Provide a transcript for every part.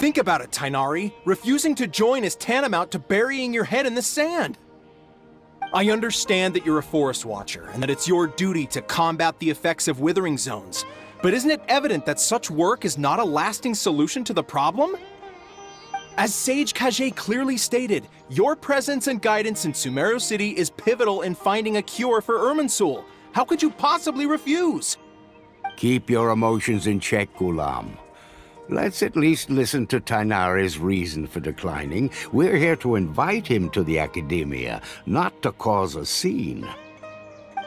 Think about it, Tainari. Refusing to join is tantamount to burying your head in the sand. I understand that you're a forest watcher, and that it's your duty to combat the effects of withering zones. But isn't it evident that such work is not a lasting solution to the problem? As Sage Kage clearly stated, your presence and guidance in Sumeru City is pivotal in finding a cure for Irminsul. How could you possibly refuse? Keep your emotions in check, Gulam. Let's at least listen to Tainari's reason for declining. We're here to invite him to the Academia, not to cause a scene.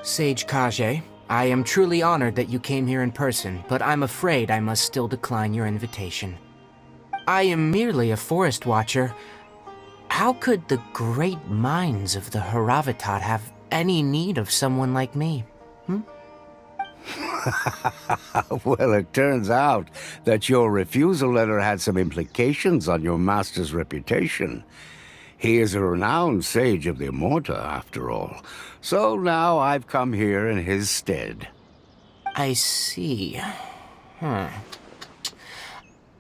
Sage Kage, I am truly honored that you came here in person, but I'm afraid I must still decline your invitation. I am merely a forest watcher. How could the great minds of the Haravatat have any need of someone like me? Well, it turns out that your refusal letter had some implications on your master's reputation. He is a renowned sage of the Immorta, after all. So now I've come here in his stead. I see.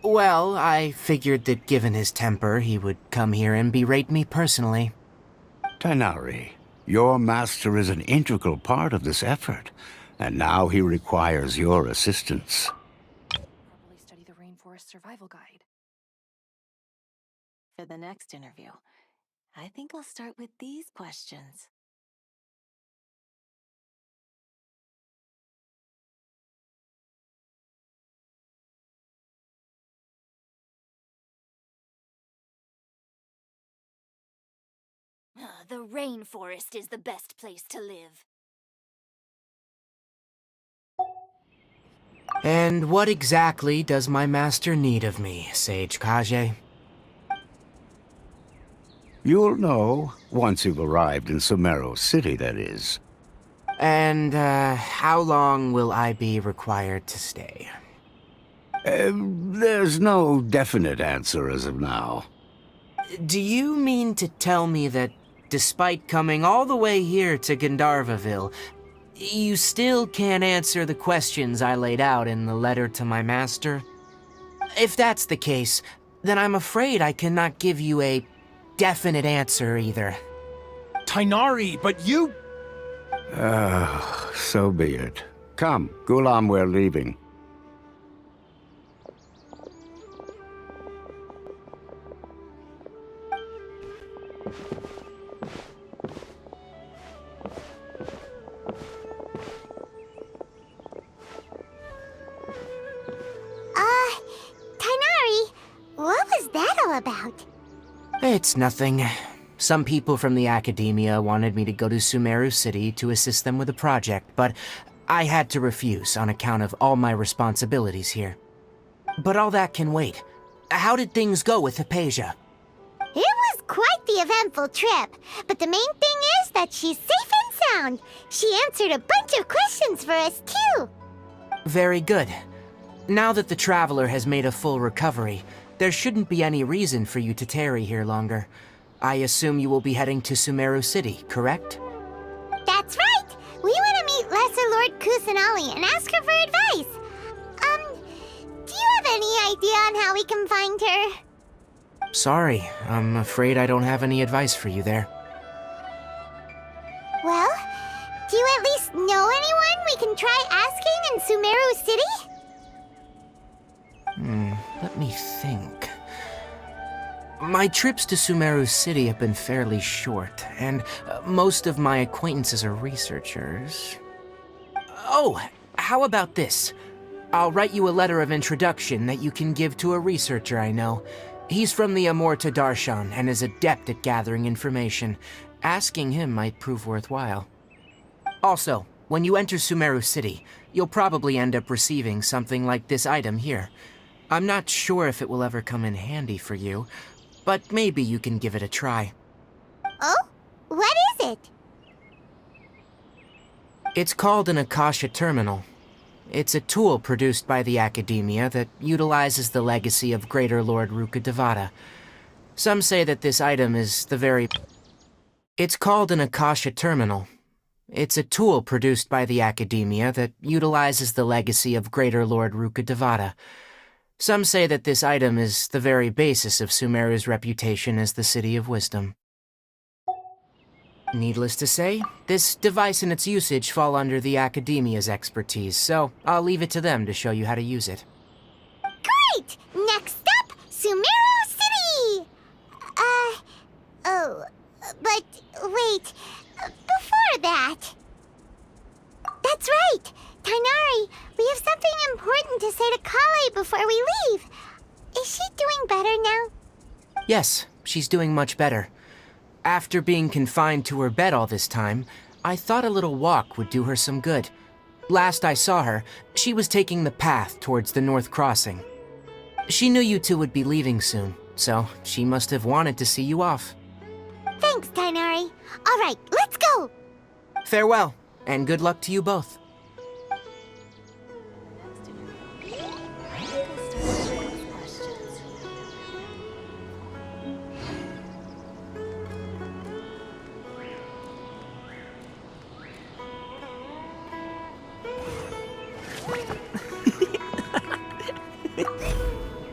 Well, I figured that given his temper, he would come here and berate me personally. Tainari, your master is an integral part of this effort, and now he requires your assistance. Probably study the Rainforest Survival Guide. For the next interview, I think I'll start with these questions. The rainforest is the best place to live. And what exactly does my master need of me, Sage Kage? You'll know, once you've arrived in Sumeru City, that is. And, how long will I be required to stay? There's no definite answer as of now. Do you mean to tell me that, despite coming all the way here to Gandharvaville, you still can't answer the questions I laid out in the letter to my master? If that's the case, then I'm afraid I cannot give you a definite answer either. Tainari, but you... So be it. Come, Gulam, we're leaving. Tainari, what was that all about? It's nothing. Some people from the Academia wanted me to go to Sumeru City to assist them with a project, but I had to refuse on account of all my responsibilities here. But all that can wait. How did things go with Hypatia? It was quite the eventful trip, but the main thing is that she's safe and sound. She answered a bunch of questions for us, too. Very good. Now that the Traveler has made a full recovery, there shouldn't be any reason for you to tarry here longer. I assume you will be heading to Sumeru City, correct? That's right! We want to meet Lesser Lord Kusanali and ask her for advice. Do you have any idea on how we can find her? Sorry, I'm afraid I don't have any advice for you there. Well, do you at least know anyone we can try asking in Sumeru City? Let me think. My trips to Sumeru City have been fairly short, and most of my acquaintances are researchers. Oh, how about this? I'll write you a letter of introduction that you can give to a researcher I know. He's from the Immorta Darshan and is adept at gathering information. Asking him might prove worthwhile. Also, when you enter Sumeru City, you'll probably end up receiving something like this item here. I'm not sure if it will ever come in handy for you, but maybe you can give it a try. Oh? What is it? It's called an Akasha Terminal. It's a tool produced by the Academia that utilizes the legacy of Greater Lord Rukkhadevata. Some say that this item is the very... It's called an Akasha Terminal. It's a tool produced by the Academia that utilizes the legacy of Greater Lord Rukkhadevata. Some say that this item is the very basis of Sumeru's reputation as the City of Wisdom. Needless to say, this device and its usage fall under the Academia's expertise, so I'll leave it to them to show you how to use it. Great! Next up, Sumeru City! But wait, before that... That's right! Tainari, we have something important to say to Kale before we leave. Is she doing better now? Yes, she's doing much better. After being confined to her bed all this time, I thought a little walk would do her some good. Last I saw her, she was taking the path towards the North Crossing. She knew you two would be leaving soon, so she must have wanted to see you off. Thanks, Tainari. All right, let's go! Farewell, and good luck to you both.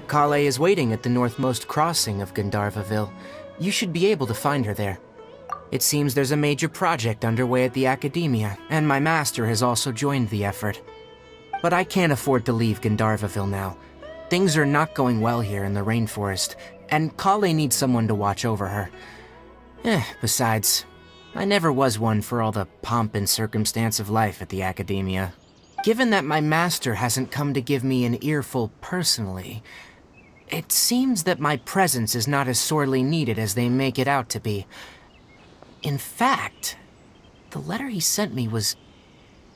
Kale is waiting at the northmost crossing of Gandharvaville. You should be able to find her there. It seems there's a major project underway at the Academia, and my master has also joined the effort. But I can't afford to leave Gandharvaville now. Things are not going well here in the rainforest, and Kale needs someone to watch over her. Besides, I never was one for all the pomp and circumstance of life at the Academia. Given that my master hasn't come to give me an earful personally, it seems that my presence is not as sorely needed as they make it out to be. In fact, the letter he sent me was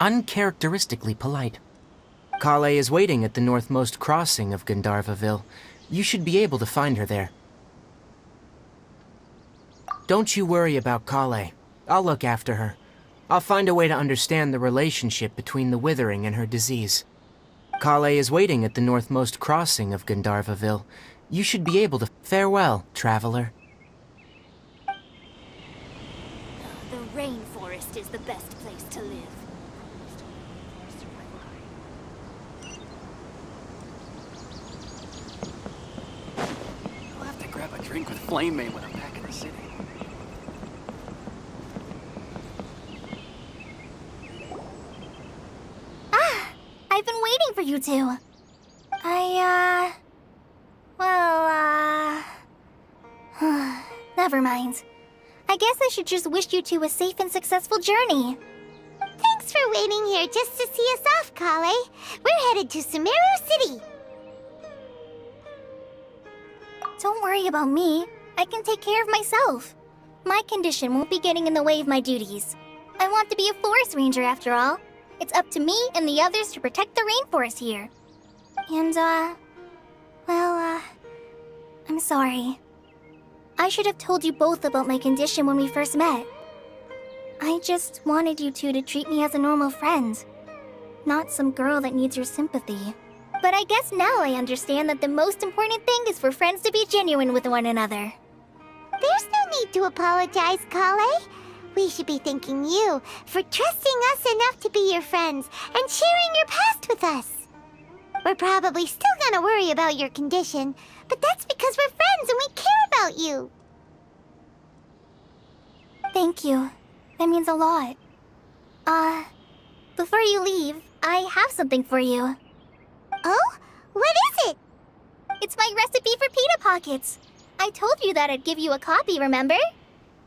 uncharacteristically polite. Kale is waiting at the northmost crossing of Gandharvaville. You should be able to find her there. Don't you worry about Kale. I'll look after her. I'll find a way to understand the relationship between the withering and her disease. Kale is waiting at the northmost crossing of Gandharvaville. You should be able to... Farewell, traveler. The rainforest is the best place to live. I'll have to grab a drink with Flame Mane when I'm back in the city. I've been waiting for you two. Never mind. I guess I should just wish you two a safe and successful journey. Thanks for waiting here just to see us off, Kale. We're headed to Sumeru City. Don't worry about me. I can take care of myself. My condition won't be getting in the way of my duties. I want to be a forest ranger after all. It's up to me and the others to protect the rainforest here. And, I'm sorry. I should have told you both about my condition when we first met. I just wanted you two to treat me as a normal friend, not some girl that needs your sympathy. But I guess now I understand that the most important thing is for friends to be genuine with one another. There's no need to apologize, Kale. We should be thanking you for trusting us enough to be your friends and sharing your past with us. We're probably still gonna worry about your condition, but that's because we're friends and we care about you. Thank you. That means a lot. Before you leave, I have something for you. Oh? What is it? It's my recipe for pita pockets. I told you that I'd give you a copy, remember?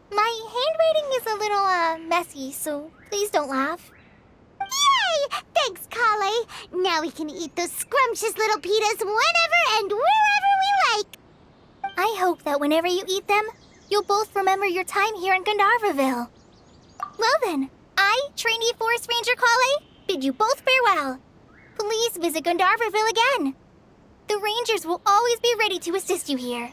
My handwriting is a little, messy, so please don't laugh. Yay! Thanks, Kale. Now we can eat those scrumptious little pitas whenever and wherever we like. I hope that whenever you eat them, you'll both remember your time here in Gandharvaville. Well then, I, trainee Forest Ranger Kale, bid you both farewell. Please visit Gandharvaville again. The Rangers will always be ready to assist you here.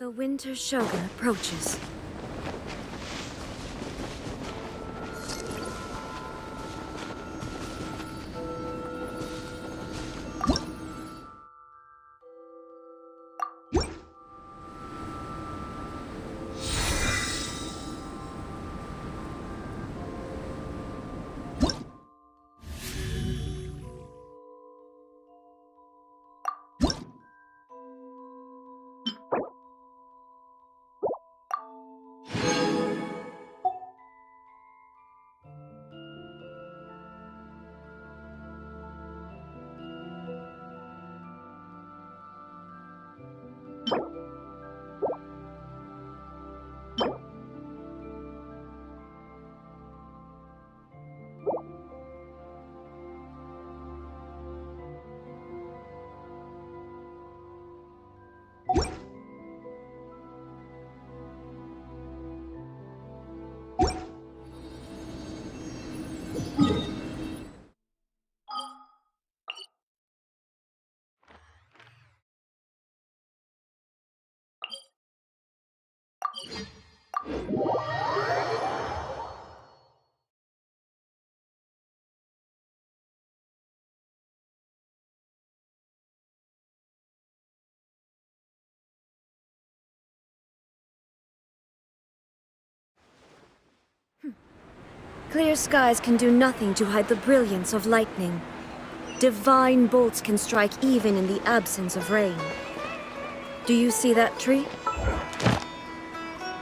The Winter Shogun approaches. Clear skies can do nothing to hide the brilliance of lightning. Divine bolts can strike even in the absence of rain. Do you see that tree?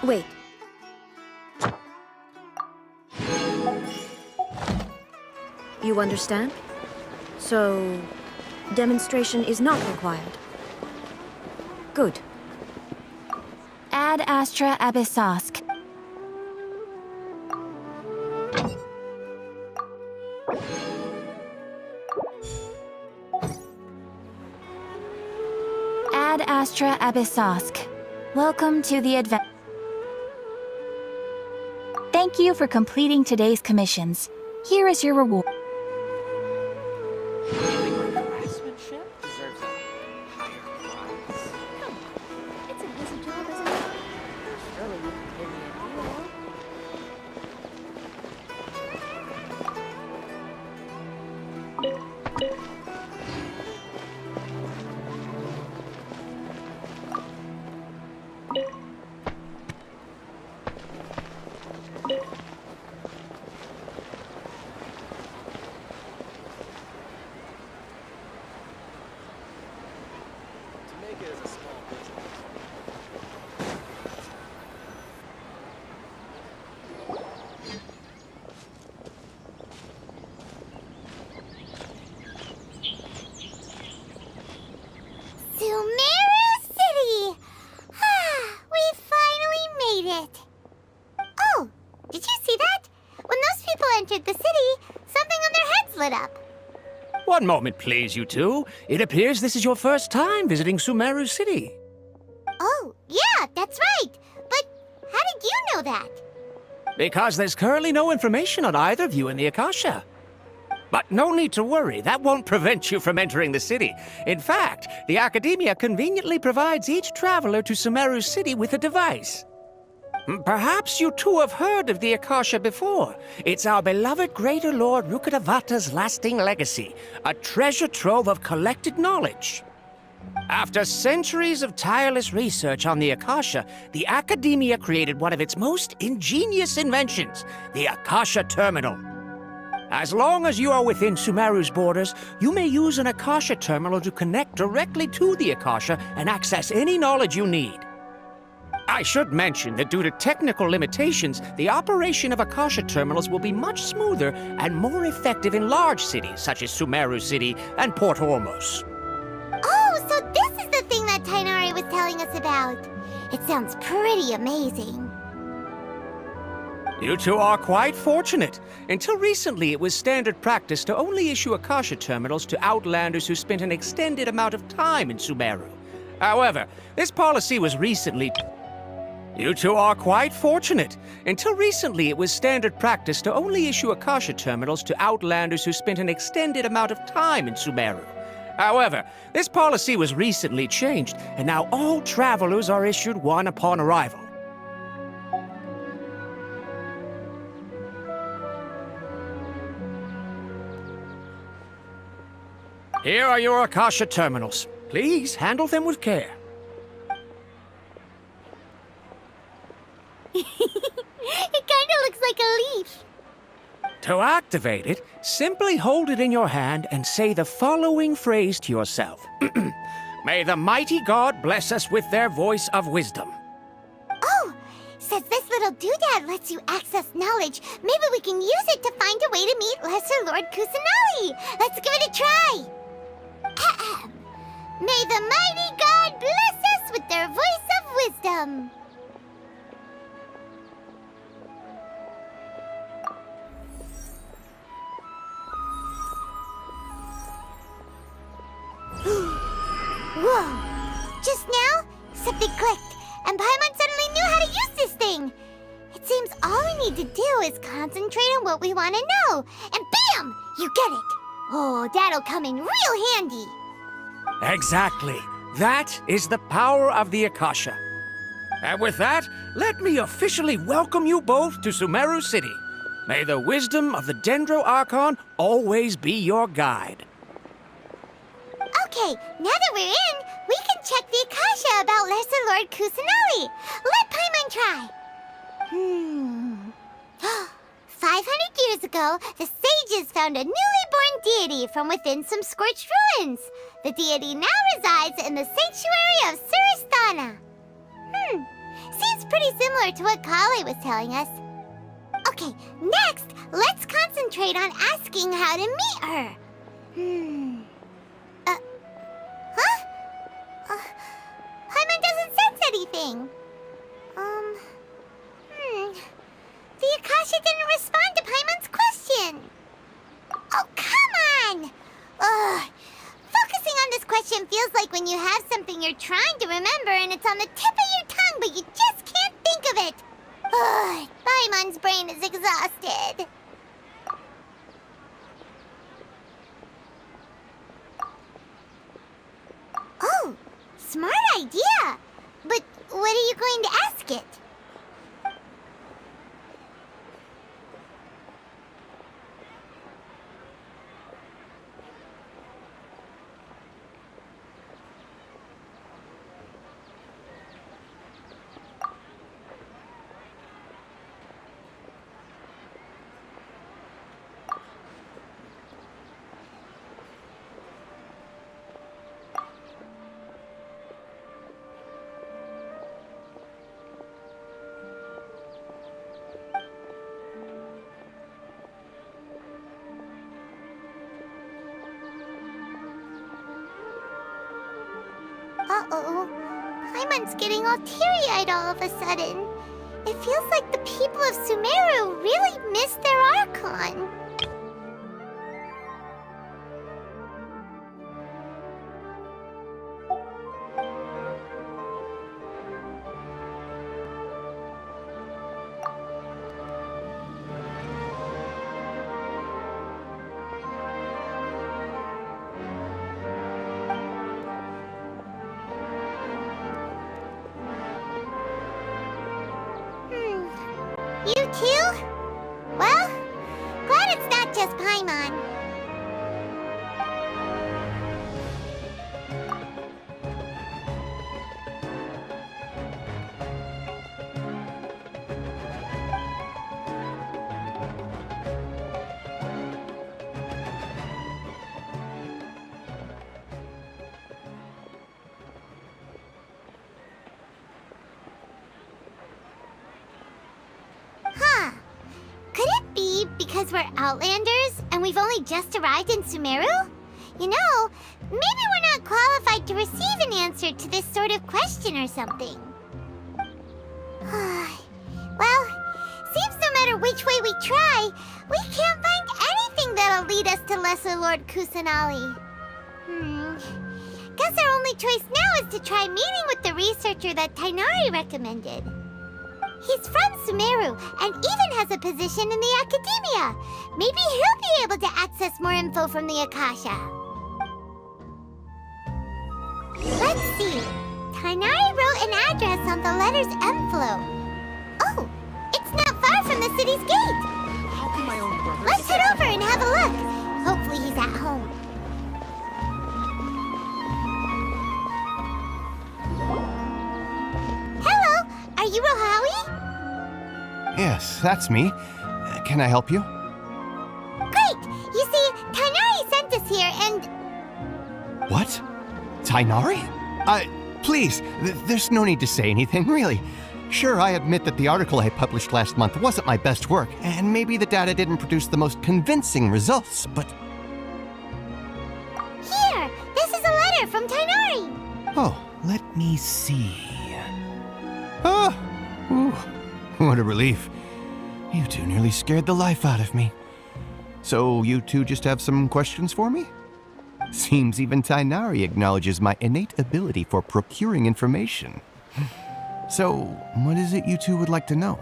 Wait. You understand? So, demonstration is not required. Good. Ad Astra Abyssosk. Ad Astra Abyssosk. Welcome to the adventure. Thank you for completing today's commissions. Here is your reward. Craftsmanship deserves a higher prize. It's an easy job, isn't it? Surely you can give me a deal. To make it as a small business. Sumeru City! We finally made it! Oh, did you see that? When those people entered the city, something on their heads lit up. One moment, please, you two. It appears this is your first time visiting Sumeru City. Oh, yeah, that's right. But how did you know that? Because there's currently no information on either of you in the Akasha. But no need to worry, that won't prevent you from entering the city. In fact, the Academia conveniently provides each traveler to Sumeru City with a device. Perhaps you two have heard of the Akasha before. It's our beloved Greater Lord Rukkhadevata's lasting legacy, a treasure trove of collected knowledge. After centuries of tireless research on the Akasha, the Academia created one of its most ingenious inventions, the Akasha Terminal. As long as you are within Sumeru's borders, you may use an Akasha terminal to connect directly to the Akasha and access any knowledge you need. I should mention that due to technical limitations, the operation of Akasha terminals will be much smoother and more effective in large cities such as Sumeru City and Port Ormos. Oh, so this is the thing that Tainari was telling us about. It sounds pretty amazing. You two are quite fortunate. Until recently, it was standard practice to only issue Akasha terminals to outlanders who spent an extended amount of time in Sumeru. However, this policy was recently... You two are quite fortunate. Until recently, it was standard practice to only issue Akasha terminals to outlanders who spent an extended amount of time in Sumeru. However, this policy was recently changed, and now all travelers are issued one upon arrival. Here are your Akasha terminals. Please handle them with care. It kinda looks like a leaf. To activate it, simply hold it in your hand and say the following phrase to yourself. May the mighty God bless us with their voice of wisdom. Oh, since this little doodad lets you access knowledge, maybe we can use it to find a way to meet Lesser Lord Kusanali. Let's give it a try. Ahem. May the mighty God bless us with their voice of wisdom. Whoa! Just now, something clicked, and Paimon suddenly knew how to use this thing. It seems all we need to do is concentrate on what we want to know, and bam! You get it. Oh, that'll come in real handy. Exactly. That is the power of the Akasha. And with that, let me officially welcome you both to Sumeru City. May the wisdom of the Dendro Archon always be your guide. Okay, now that we're in, we can check the Akasha about Lesser Lord Kusanali. Let Paimon try. 500 years ago, the sages found a newly born deity from within some scorched ruins. The deity now resides in the sanctuary of Suristana. Seems pretty similar to what Kale was telling us. Okay, next, let's concentrate on asking how to meet her. Paimon doesn't sense anything. The Akasha didn't respond to Paimon's question. Oh, come on! Ugh. Focusing on this question feels like when you have something you're trying to remember and it's on the tip of your tongue, but you just can't think of it. Ugh. Paimon's brain is exhausted. Oh, smart idea. But what are you going to ask it? Uh-oh. Paimon's getting all teary-eyed all of a sudden. It feels like the people of Sumeru really miss their Archon. You too? Well, glad it's not just Paimon. Huh. Could it be because we're Outlanders and we've only just arrived in Sumeru? You know, maybe we're not qualified to receive an answer to this sort of question or something. Well, seems no matter which way we try, we can't find anything that'll lead us to Lesser Lord Kusanali. Guess our only choice now is to try meeting with the researcher that Tainari recommended. He's from Sumeru and even has a position in the academia. Maybe he'll be able to access more info from the Akasha. Let's see. Tainari wrote an address on the letter's envelope. Oh, it's not far from the city's gate. How can my own brother... Let's head over and have a look. Hopefully he's at home. Hello, are you Rohawi? Yes, that's me. Can I help you? Great! You see, Tainari sent us here and... What? Tainari? Please, there's no need to say anything, really. Sure, I admit that the article I published last month wasn't my best work, and maybe the data didn't produce the most convincing results, but... Here! This is a letter from Tainari! Oh, let me see... Oh! Ooh, what a relief. You two nearly scared the life out of me. So, you two just have some questions for me? Seems even Tainari acknowledges my innate ability for procuring information. So, what is it you two would like to know?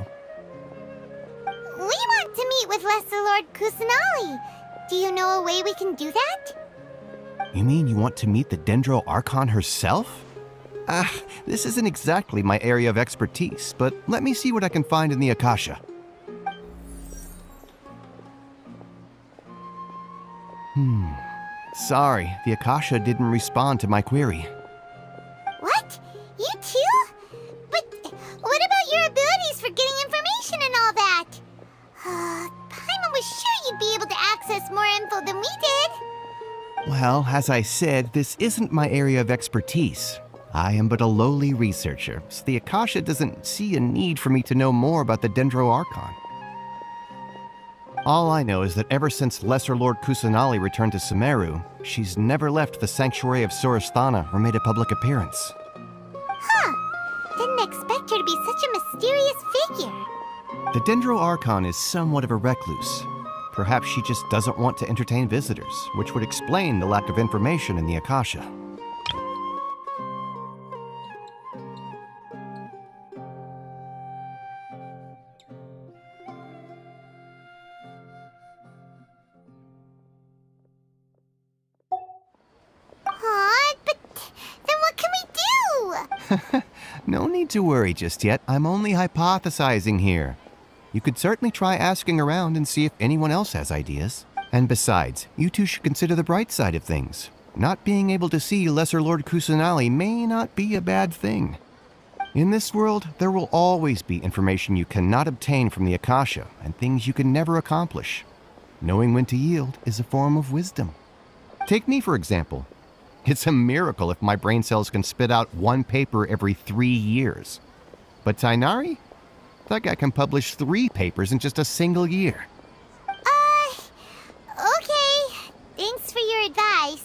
We want to meet with Lesser Lord Kusanali. Do you know a way we can do that? You mean you want to meet the Dendro Archon herself? This isn't exactly my area of expertise, but let me see what I can find in the Akasha. Sorry, the Akasha didn't respond to my query. What? You too? But what about your abilities for getting information and all that? Paimon was sure you'd be able to access more info than we did. Well, as I said, this isn't my area of expertise. I am but a lowly researcher, so the Akasha doesn't see a need for me to know more about the Dendro Archon. All I know is that ever since Lesser Lord Kusanali returned to Sumeru, she's never left the Sanctuary of Sorasthana or made a public appearance. Huh. Didn't expect her to be such a mysterious figure. The Dendro Archon is somewhat of a recluse. Perhaps she just doesn't want to entertain visitors, which would explain the lack of information in the Akasha. No need to worry just yet. I'm only hypothesizing here. You could certainly try asking around and see if anyone else has ideas. And besides, you two should consider the bright side of things. Not being able to see Lesser Lord Kusanali may not be a bad thing. In this world, there will always be information you cannot obtain from the Akasha and things you can never accomplish. Knowing when to yield is a form of wisdom. Take me, for example. It's a miracle if my brain cells can spit out one paper every 3 years. But Tainari? That guy can publish 3 papers in just a single year. Okay. Thanks for your advice.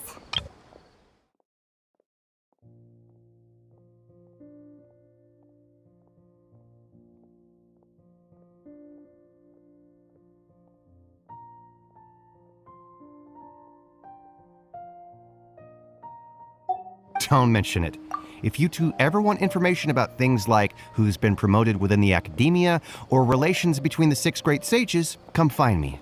Don't mention it. If you two ever want information about things like who's been promoted within the academia or relations between the 6 great sages, come find me.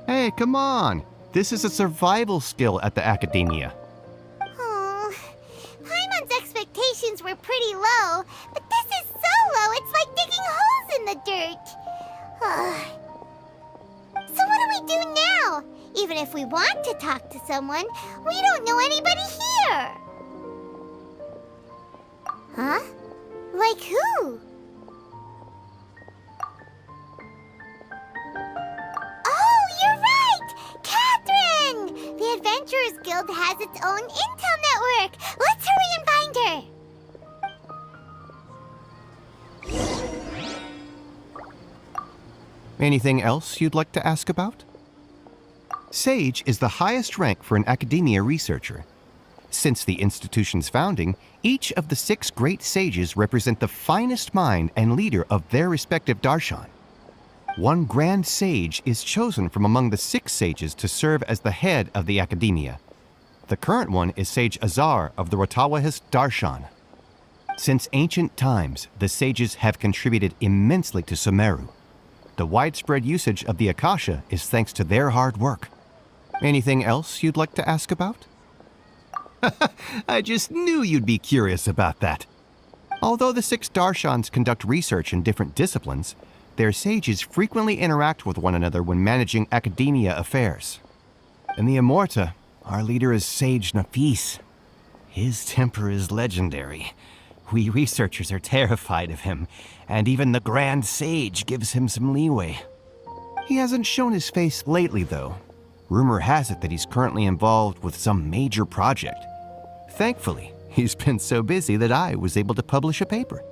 Hey, come on! This is a survival skill at the academia. Oh, Paimon's expectations were pretty low, but this is so low, it's like digging holes in the dirt. So what do we do now? Even if we want to talk to someone, we don't know anybody here. Huh? Like who? Oh, you're right! Catherine! The Adventurers Guild has its own intel network. Let's hurry and find her. Anything else you'd like to ask about? Sage is the highest rank for an academia researcher. Since the institution's founding, each of the 6 great sages represent the finest mind and leader of their respective darshan. One grand sage is chosen from among the 6 sages to serve as the head of the academia. The current one is Sage Azar of the Rotawahist Darshan. Since ancient times, the sages have contributed immensely to Sumeru. The widespread usage of the Akasha is thanks to their hard work. Anything else you'd like to ask about? I just knew you'd be curious about that. Although the 6 Darshans conduct research in different disciplines, their sages frequently interact with one another when managing academia affairs. In the Immorta, our leader is Sage Nafis. His temper is legendary. We researchers are terrified of him, and even the Grand Sage gives him some leeway. He hasn't shown his face lately, though. Rumor has it that he's currently involved with some major project. Thankfully, he's been so busy that I was able to publish a paper.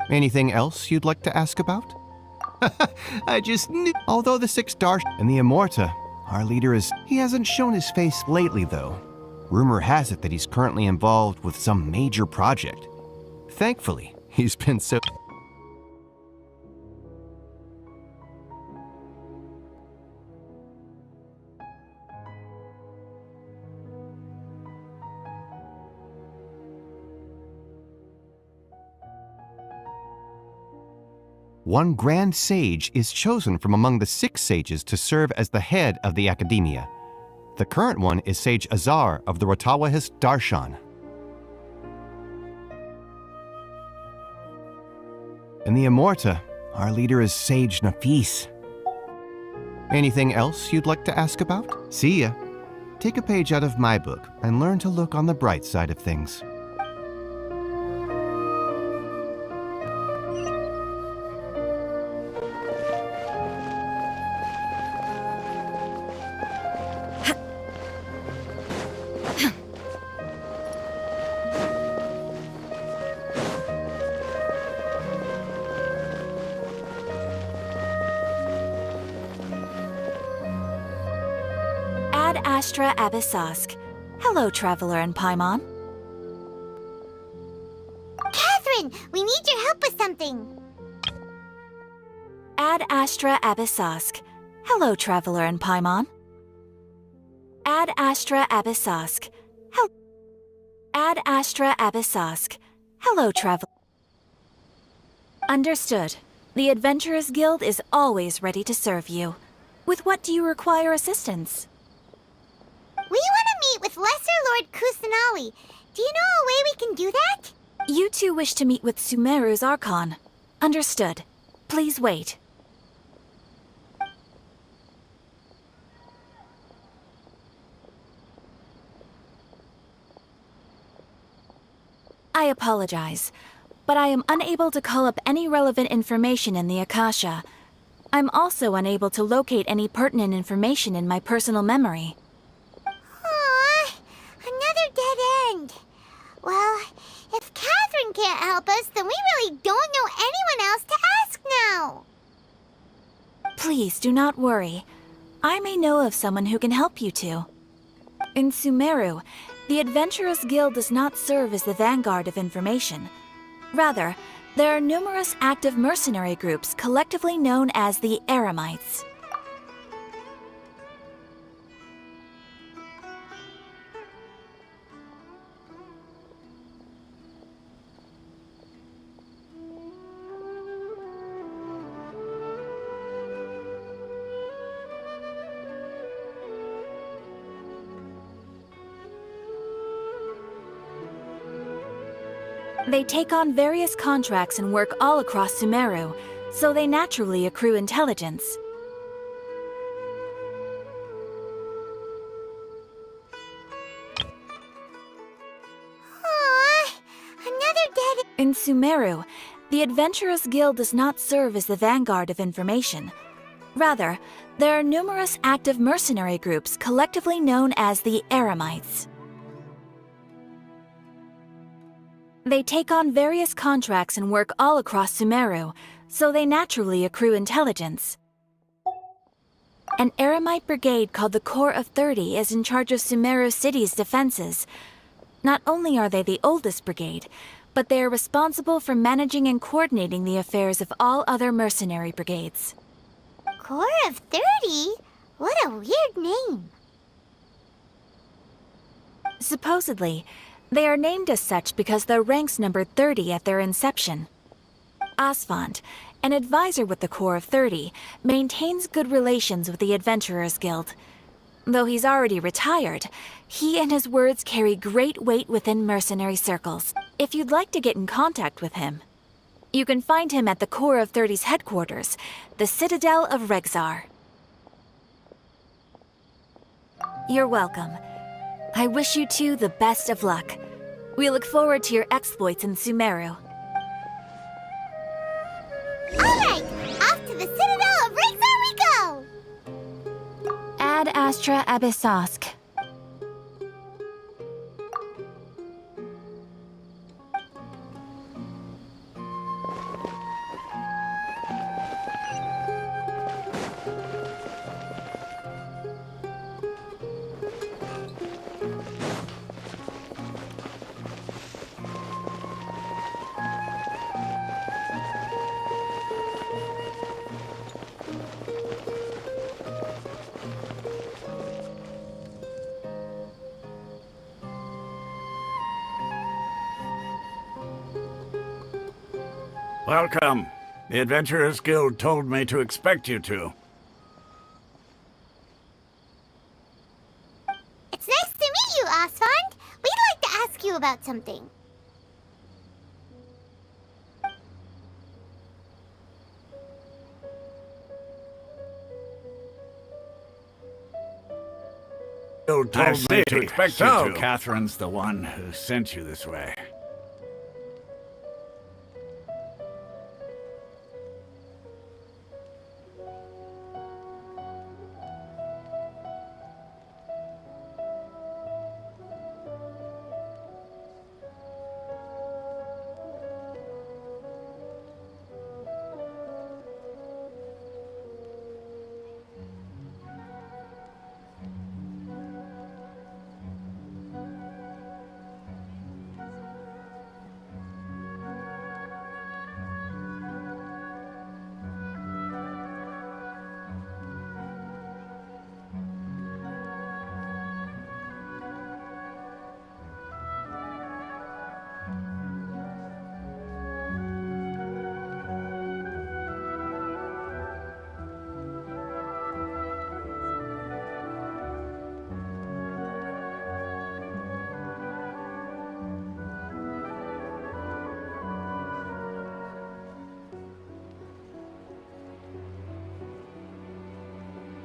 Anything else you'd like to ask about? I just knew. Although the 6 Darsh in the Immorta, our leader is. He hasn't shown his face lately, though. Rumor has it that he's currently involved with some major project. Thankfully, he's been so. One Grand Sage is chosen from among the 6 sages to serve as the head of the Academia. The current one is Sage Azar of the Rotawahist Darshan. In the Immorta, our leader is Sage Nafis. Anything else you'd like to ask about? See ya. Take a page out of my book and learn to look on the bright side of things. Astra Abyssosk. Hello, Traveler and Paimon. Catherine, we need your help with something. Ad Astra Abyssosk. Hello, Traveler and Paimon. Ad Astra Abyssosk. Ad Astra Abyssosk. Hello, Traveler. Understood. The Adventurers Guild is always ready to serve you. With what do you require assistance? We want to meet with Lesser Lord Kusanali. Do you know a way we can do that? You two wish to meet with Sumeru's Archon. Understood. Please wait. I apologize, but I am unable to call up any relevant information in the Akasha. I'm also unable to locate any pertinent information in my personal memory. Another dead end. Well, if Catherine can't help us, then we really don't know anyone else to ask now. Please do not worry. I may know of someone who can help you two. In Sumeru, the Adventurers Guild does not serve as the vanguard of information. Rather, there are numerous active mercenary groups collectively known as the Eremites. They take on various contracts and work all across Sumeru, so they naturally accrue intelligence. Another dead... In Sumeru, the Adventurers Guild does not serve as the vanguard of information. Rather, there are numerous active mercenary groups collectively known as the Eremites. They take on various contracts and work all across Sumeru, so they naturally accrue intelligence. An Eremite brigade called the Corps of 30 is in charge of Sumeru City's defenses. Not only are they the oldest brigade, but they are responsible for managing and coordinating the affairs of all other mercenary brigades. Corps of 30? What a weird name. Supposedly, They are named as such because their ranks numbered 30 at their inception. Asfand, an advisor with the Corps of 30, maintains good relations with the Adventurers Guild. Though he's already retired, he and his words carry great weight within mercenary circles. If you'd like to get in contact with him, you can find him at the Corps of 30's headquarters, the Citadel of Rexar. You're welcome. I wish you two the best of luck. We look forward to your exploits in Sumeru. Alright, off to the Citadel of Rexar we go! Ad Astra Abyssosk. Welcome. The Adventurers Guild told me to expect you two. It's nice to meet you, Asfand. We'd like to ask you about something. Guild told me to expect you So, two. Catherine's the one who sent you this way.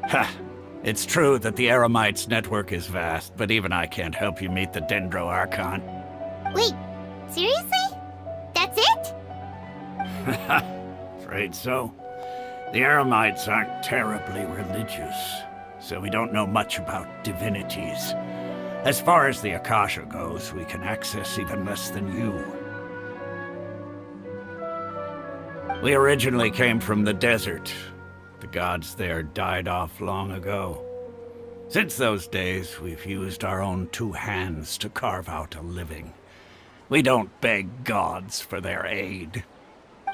Ha! It's true that the Eremites' network is vast, but even I can't help you meet the Dendro Archon. Wait, seriously? That's it? Afraid so. The Eremites aren't terribly religious, so we don't know much about divinities. As far as the Akasha goes, we can access even less than you. We originally came from the desert. The gods there died off long ago. Since those days, we've used our own two hands to carve out a living. We don't beg gods for their aid.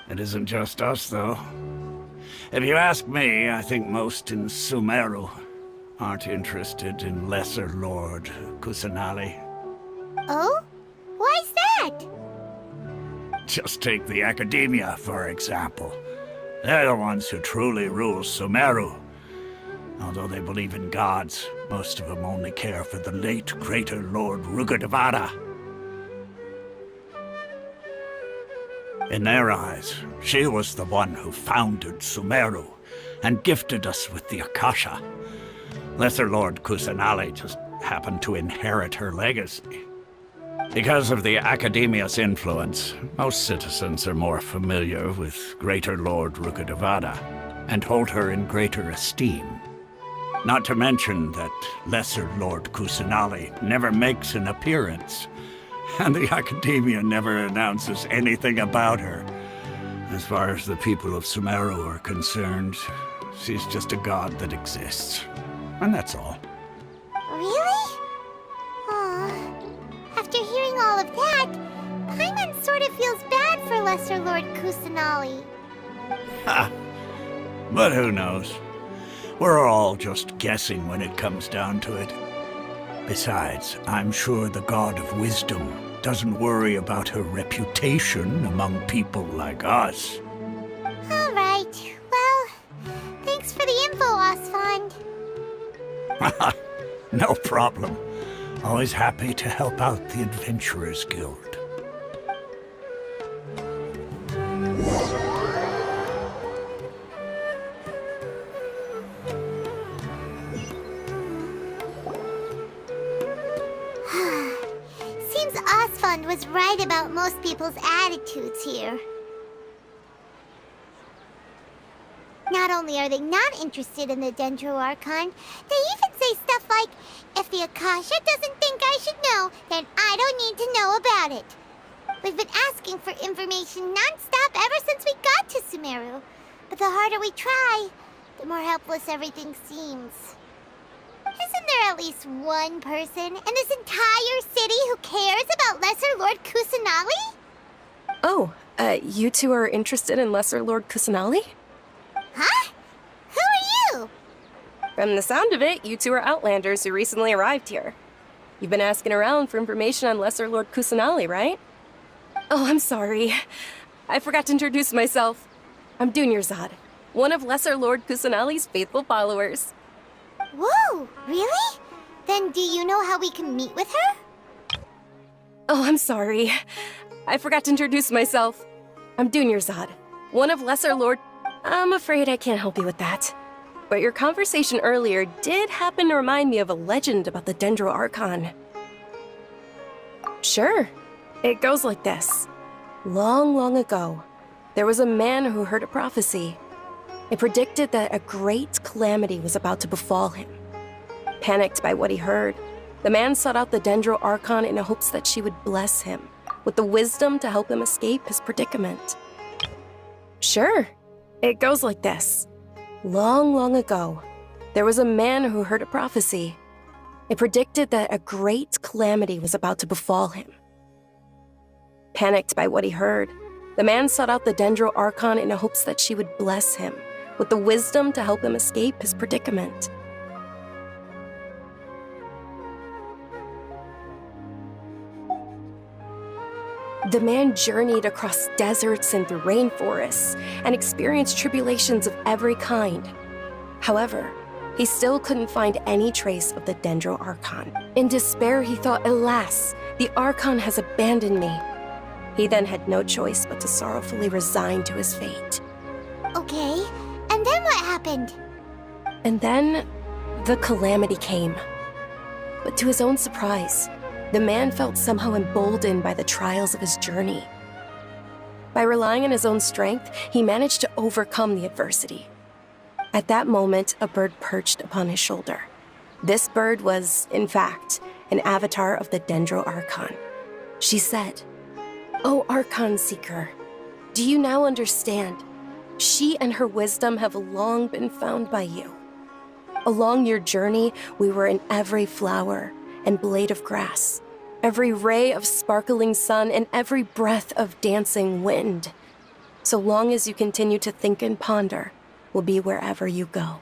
It isn't just us, though. If you ask me, I think most in Sumeru aren't interested in Lesser Lord Kusanali. Oh? Why's that? Just take the Academia, for example. They're the ones who truly rule Sumeru. Although they believe in gods, most of them only care for the late Greater Lord Rugurdevada. In their eyes, she was the one who founded Sumeru and gifted us with the Akasha. Lesser Lord Kusanali just happened to inherit her legacy. Because of the Academia's influence, most citizens are more familiar with Greater Lord Rugurdevada and hold her in greater esteem. Not to mention that Lesser Lord Kusanali never makes an appearance, and the Academia never announces anything about her. As far as the people of Sumeru are concerned, she's just a god that exists. And that's all. Really? Aw. After hearing all of that, Paimon sort of feels bad for Lesser Lord Kusanali. Ha! But who knows? We're all just guessing when it comes down to it. Besides, I'm sure the God of Wisdom doesn't worry about her reputation among people like us. All right. Well, thanks for the info, Osfond. No problem. Always happy to help out the Adventurers Guild. Seems Osfond was right about most people's attitudes here. Not only are they not interested in the Dendro Archon, they even say stuff like, if the Akasha doesn't think I should know, then I don't need to know about it. We've been asking for information non-stop ever since we got to Sumeru. But the harder we try, the more helpless everything seems. Isn't there at least one person in this entire city who cares about Lesser Lord Kusanali? Oh, you two are interested in Lesser Lord Kusanali? Huh? Who are you? From the sound of it, you two are Outlanders who recently arrived here. You've been asking around for information on Lesser Lord Kusanali, right? Oh, I'm sorry. I forgot to introduce myself. I'm Dunyarzad, one of Lesser Lord Kusanali's faithful followers. Whoa, really? Then do you know how we can meet with her? Oh, I'm sorry. I forgot to introduce myself. I'm Dunyarzad, one of Lesser Lord... I'm afraid I can't help you with that. But your conversation earlier did happen to remind me of a legend about the Dendro Archon. Sure. It goes like this. Long, long ago, there was a man who heard a prophecy. It predicted that a great calamity was about to befall him. Panicked by what he heard, the man sought out the Dendro Archon in hopes that she would bless him with the wisdom to help him escape his predicament. Sure. It goes like this. Long, long ago, there was a man who heard a prophecy. It predicted that a great calamity was about to befall him. Panicked by what he heard, the man sought out the Dendro Archon in hopes that she would bless him with the wisdom to help him escape his predicament. The man journeyed across deserts and through rainforests and experienced tribulations of every kind. However, he still couldn't find any trace of the Dendro Archon. In despair, he thought, alas, the Archon has abandoned me. He then had no choice but to sorrowfully resign to his fate. Okay, and then what happened? And then, the calamity came. But to his own surprise, the man felt somehow emboldened by the trials of his journey. By relying on his own strength, he managed to overcome the adversity. At that moment, a bird perched upon his shoulder. This bird was, in fact, an avatar of the Dendro Archon. She said, "O Archon Seeker, do you now understand? She and her wisdom have long been found by you. Along your journey, we were in every flower and blade of grass, every ray of sparkling sun, and every breath of dancing wind. So long as you continue to think and ponder, we'll be wherever you go."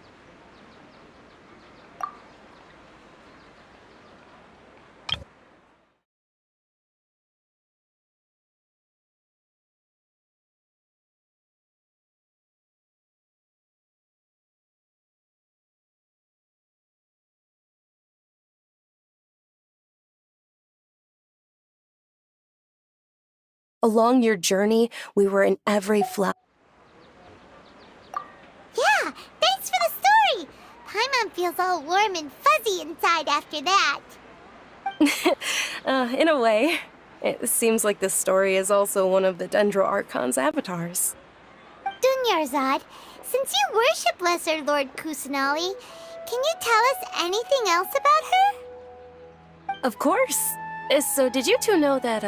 Along your journey, we were in every flower. Yeah, thanks for the story! Paimon feels all warm and fuzzy inside after that. In a way. It seems like this story is also one of the Dendro Archon's avatars. Dunyarzad, since you worship Lesser Lord Kusanali, can you tell us anything else about her? Of course. So did you two know that,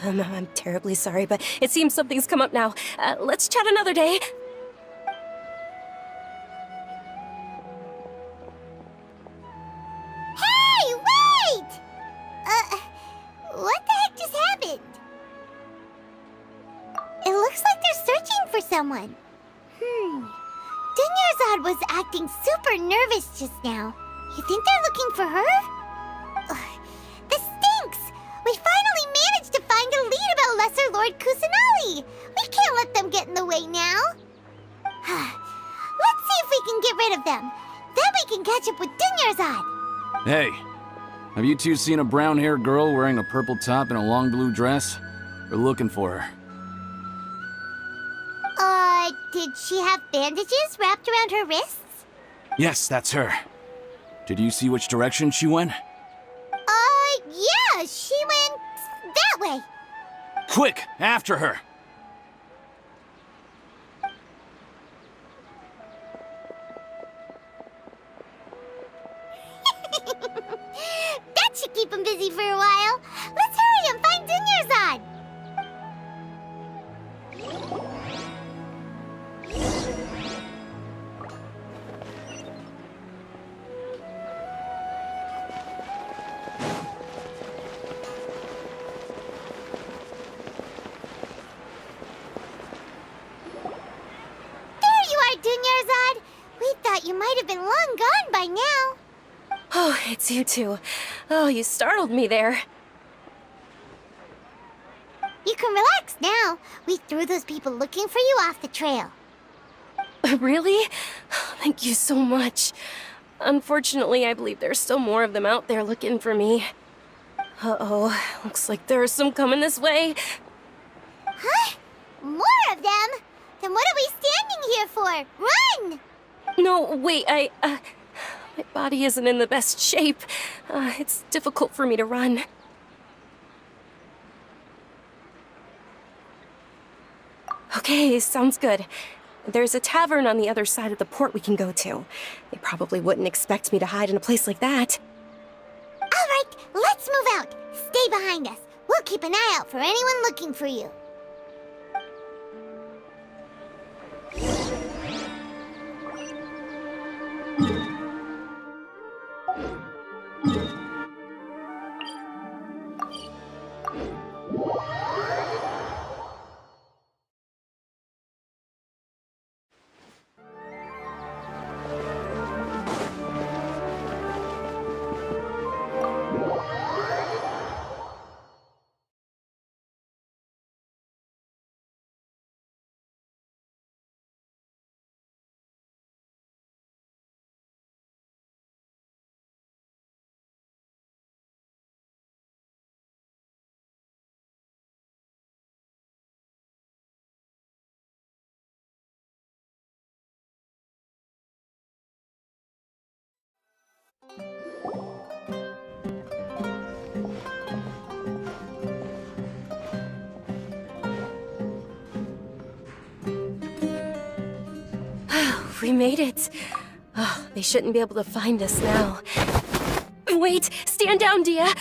I'm terribly sorry, but it seems something's come up now. Let's chat another day. Hey, wait! What the heck just happened? It looks like they're searching for someone. Dunyarzad was acting super nervous just now. You think they're looking for her? Ugh, this stinks! We finally managed to find a lead about Lesser Lord Kusanali! We can't let them get in the way now! Let's see if we can get rid of them. Then we can catch up with Dunyarzad! Hey, have you two seen a brown-haired girl wearing a purple top and a long blue dress? We're looking for her. Did she have bandages wrapped around her wrists? Yes, that's her. Did you see which direction she went? Yeah, she went that way. Quick, after her! That should keep him busy for a while. Let's hurry and find Dunyarzad. Dunyarzad, we thought you might have been long gone by now. Oh, it's you two. Oh, you startled me there. You can relax now. We threw those people looking for you off the trail. Really? Thank you so much. Unfortunately, I believe there's still more of them out there looking for me. Uh-oh, looks like there are some coming this way. Huh? More of them? Then what are we standing here for? Run! No, wait, my body isn't in the best shape. It's difficult for me to run. Okay, sounds good. There's a tavern on the other side of the port we can go to. They probably wouldn't expect me to hide in a place like that. All right, let's move out. Stay behind us. We'll keep an eye out for anyone looking for you. We made it. Oh, they shouldn't be able to find us now. Wait! Stand down, Dia!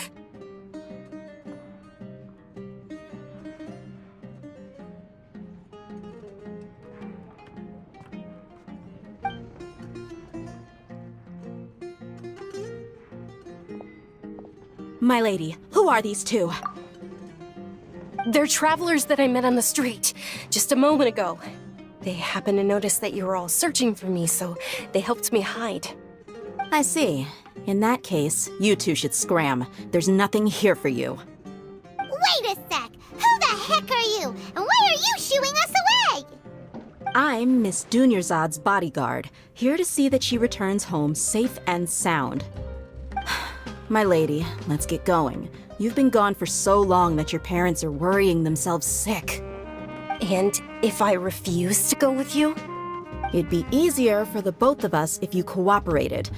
My lady, who are these two? They're travelers that I met on the street just a moment ago. They happened to notice that you were all searching for me, so they helped me hide. I see. In that case, you two should scram. There's nothing here for you. Wait a sec! Who the heck are you? And why are you shooing us away? I'm Miss Dunyarzad's bodyguard, here to see that she returns home safe and sound. My lady, let's get going. You've been gone for so long that your parents are worrying themselves sick. And if I refuse to go with you? It'd be easier for the both of us if you cooperated.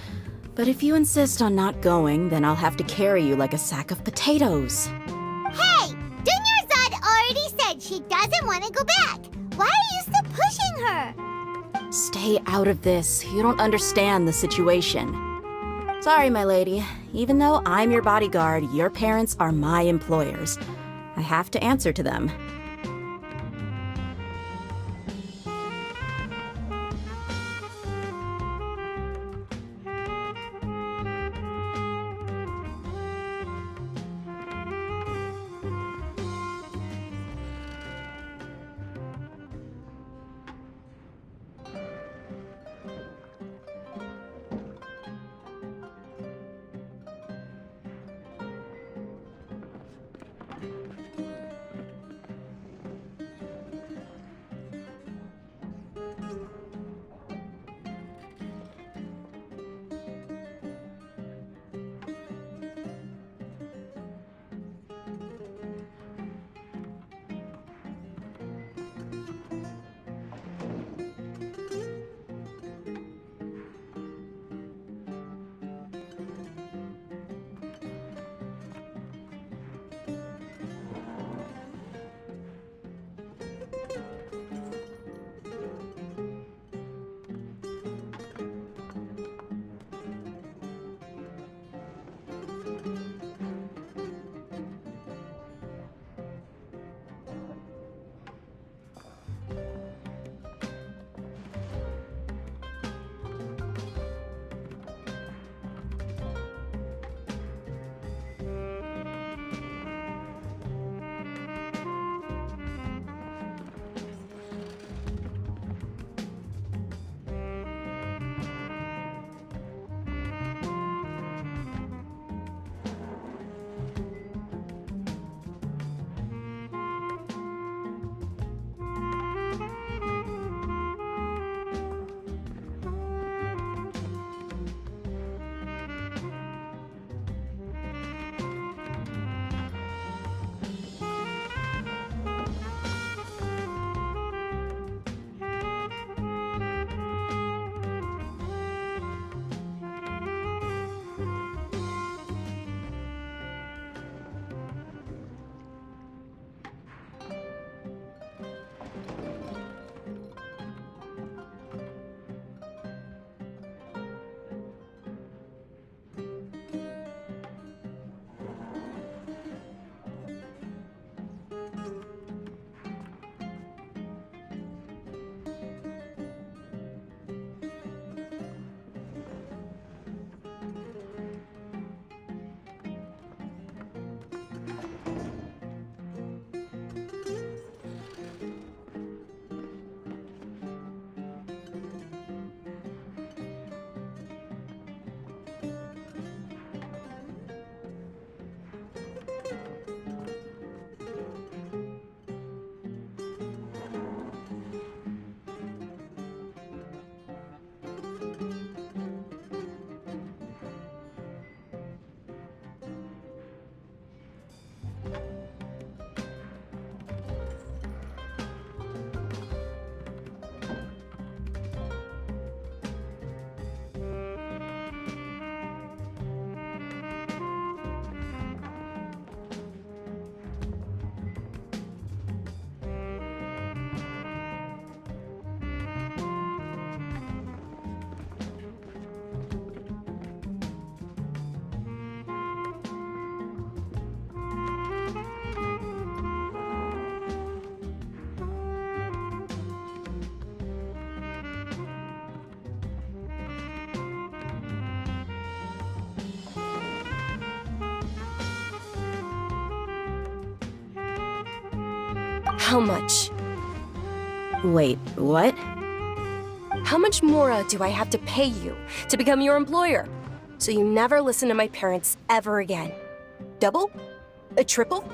But if you insist on not going, then I'll have to carry you like a sack of potatoes. Hey! Dunyarzad already said she doesn't want to go back. Why are you still pushing her? Stay out of this. You don't understand the situation. Sorry, my lady. Even though I'm your bodyguard, your parents are my employers. I have to answer to them. How much? Wait, what? How much Mora do I have to pay you to become your employer? So you never listen to my parents ever again. Double? A triple?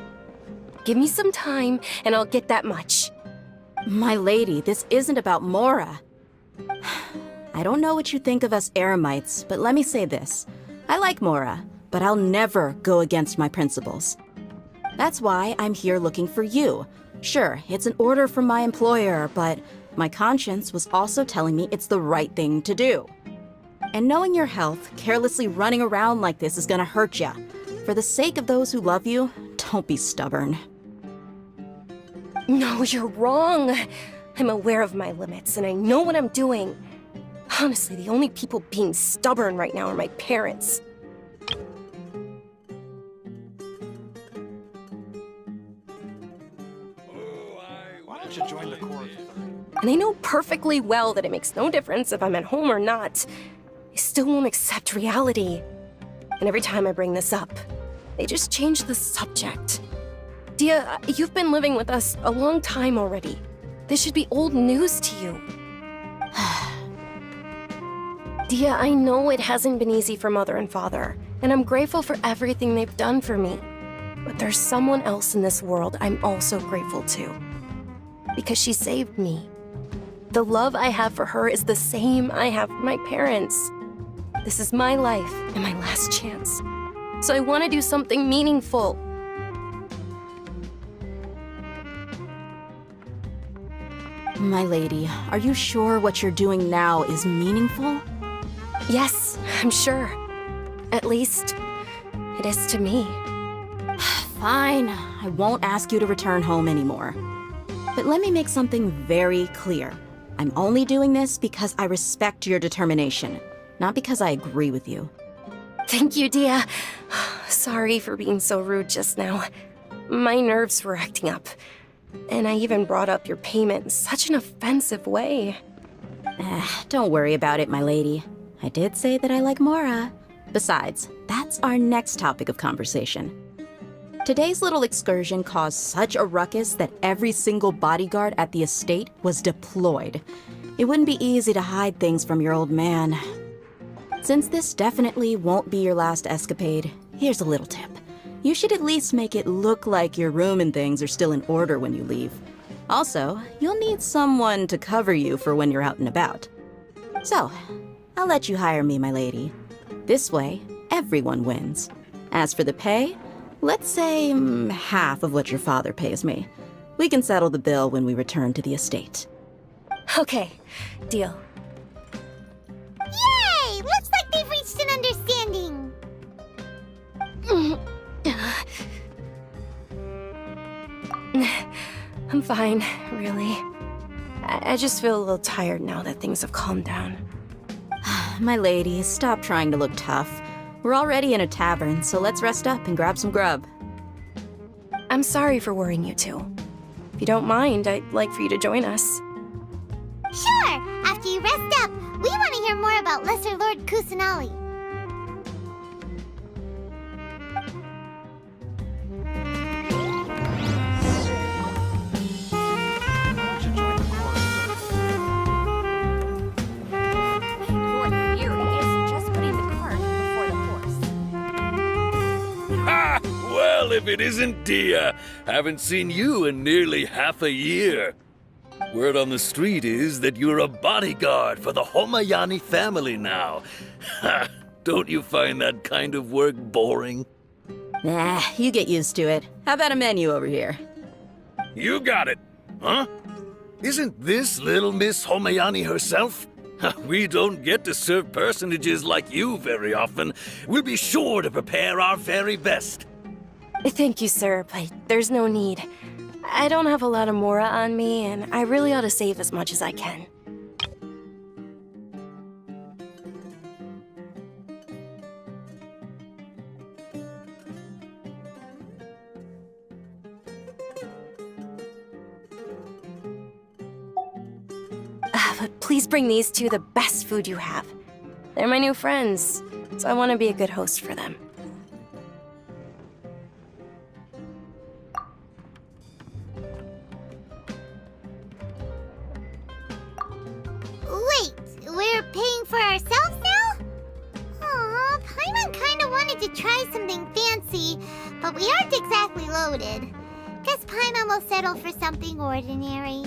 Give me some time and I'll get that much. My lady, this isn't about Mora. I don't know what you think of us Eremites, but let me say this. I like Mora, but I'll never go against my principles. That's why I'm here looking for you. Sure, it's an order from my employer, but my conscience was also telling me it's the right thing to do. And knowing your health, carelessly running around like this is gonna hurt ya. For the sake of those who love you, don't be stubborn. No, you're wrong. I'm aware of my limits and I know what I'm doing. Honestly, the only people being stubborn right now are my parents. Why don't you join the chorus? And I know perfectly well that it makes no difference if I'm at home or not. I still won't accept reality. And every time I bring this up, they just change the subject. Dia, you've been living with us a long time already. This should be old news to you. Dia, I know it hasn't been easy for Mother and Father, and I'm grateful for everything they've done for me. But there's someone else in this world I'm also grateful to. Because she saved me. The love I have for her is the same I have for my parents. This is my life and my last chance. So I want to do something meaningful. My lady, are you sure what you're doing now is meaningful? Yes, I'm sure. At least, it is to me. Fine, I won't ask you to return home anymore. But let me make something very clear. I'm only doing this because I respect your determination, not because I agree with you. Thank you, Dia. Sorry for being so rude just now. My nerves were acting up. And I even brought up your payment in such an offensive way. Don't worry about it, my lady. I did say that I like Mora. Besides, that's our next topic of conversation. Today's little excursion caused such a ruckus that every single bodyguard at the estate was deployed. It wouldn't be easy to hide things from your old man. Since this definitely won't be your last escapade, here's a little tip. You should at least make it look like your room and things are still in order when you leave. Also, you'll need someone to cover you for when you're out and about. So, I'll let you hire me, my lady. This way, everyone wins. As for the pay, let's say half of what your father pays me. We can settle the bill when we return to the estate. Okay, deal. Yay! Looks like they've reached an understanding. I'm fine, really. I just feel a little tired now that things have calmed down. My lady, stop trying to look tough. We're already in a tavern, so let's rest up and grab some grub. I'm sorry for worrying you two. If you don't mind, I'd like for you to join us. Sure! After you rest up, we want to hear more about Lesser Lord Kusanali. Well, if it isn't Dia, haven't seen you in nearly half a year. Word on the street is that you're a bodyguard for the Homayani family now. Ha! Don't you find that kind of work boring? Nah, you get used to it. How about a menu over here? You got it, huh? Isn't this little Miss Homayani herself? We don't get to serve personages like you very often. We'll be sure to prepare our very best. Thank you, sir, but there's no need. I don't have a lot of Mora on me, and I really ought to save as much as I can. But please bring these two the best food you have. They're my new friends, so I want to be a good host for them. we're paying for ourselves now? Aw, Paimon kinda wanted to try something fancy, but we aren't exactly loaded. Guess Paimon will settle for something ordinary.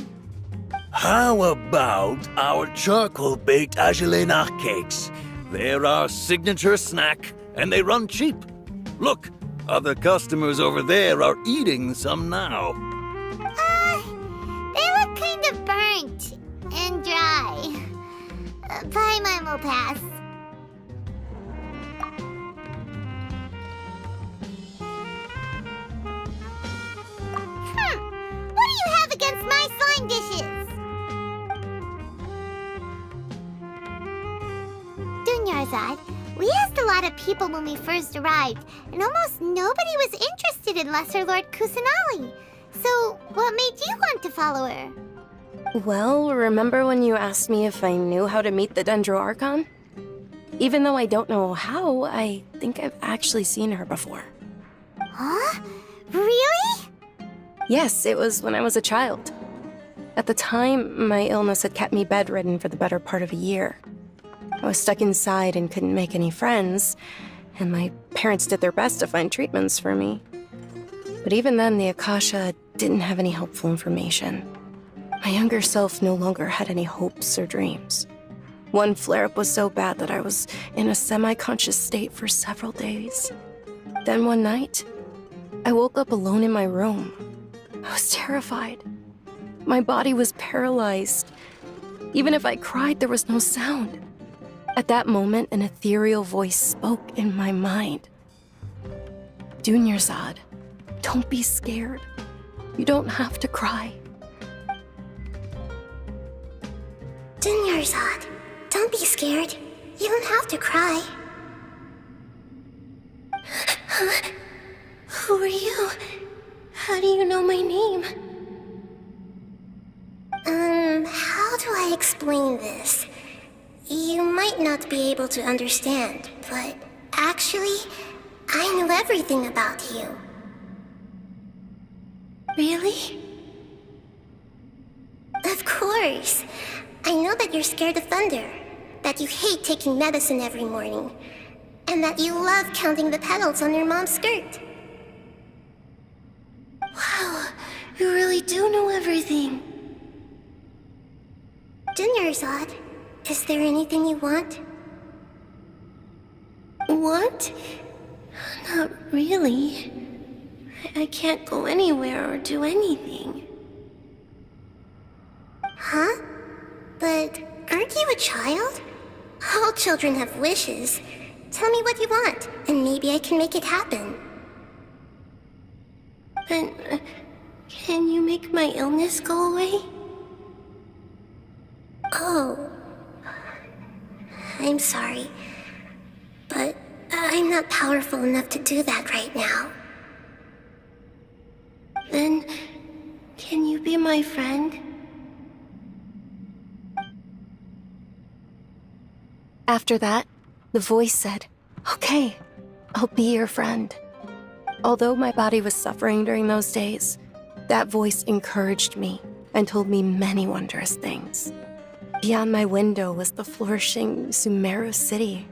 How about our charcoal-baked Agelena cakes? They're our signature snack, and they run cheap. Look, other customers over there are eating some now. They look kind of burnt and dry. Paimon will pass. What do you have against my slime dishes? Dunyarzad, we asked a lot of people when we first arrived, and almost nobody was interested in Lesser Lord Kusanali. So, what made you want to follow her? Well, remember when you asked me if I knew how to meet the Dendro Archon? Even though I don't know how, I think I've actually seen her before. Huh? Really? Yes, it was when I was a child. At the time, my illness had kept me bedridden for the better part of a year. I was stuck inside and couldn't make any friends, and my parents did their best to find treatments for me. But even then, the Akasha didn't have any helpful information. My younger self no longer had any hopes or dreams. One flare-up was so bad that I was in a semi-conscious state for several days. Then one night, I woke up alone in my room. I was terrified. My body was paralyzed. Even if I cried, there was no sound. At that moment, an ethereal voice spoke in my mind. Dunyarzad, don't be scared. You don't have to cry. Dunyarzad, don't be scared. You don't have to cry. Who are you? How do you know my name? How do I explain this? You might not be able to understand, but actually, I know everything about you. Really? Of course. I know that you're scared of thunder, that you hate taking medicine every morning, and that you love counting the petals on your mom's skirt. Wow, you really do know everything. Dunyarzad, is there anything you want? Want? Not really. I can't go anywhere or do anything. Huh? But aren't you a child? All children have wishes. Tell me what you want, and maybe I can make it happen. But can you make my illness go away? Oh. I'm sorry. But I'm not powerful enough to do that right now. Then, can you be my friend? After that, the voice said, "Okay, I'll be your friend." Although my body was suffering during those days, that voice encouraged me and told me many wondrous things. Beyond my window was the flourishing Sumeru city.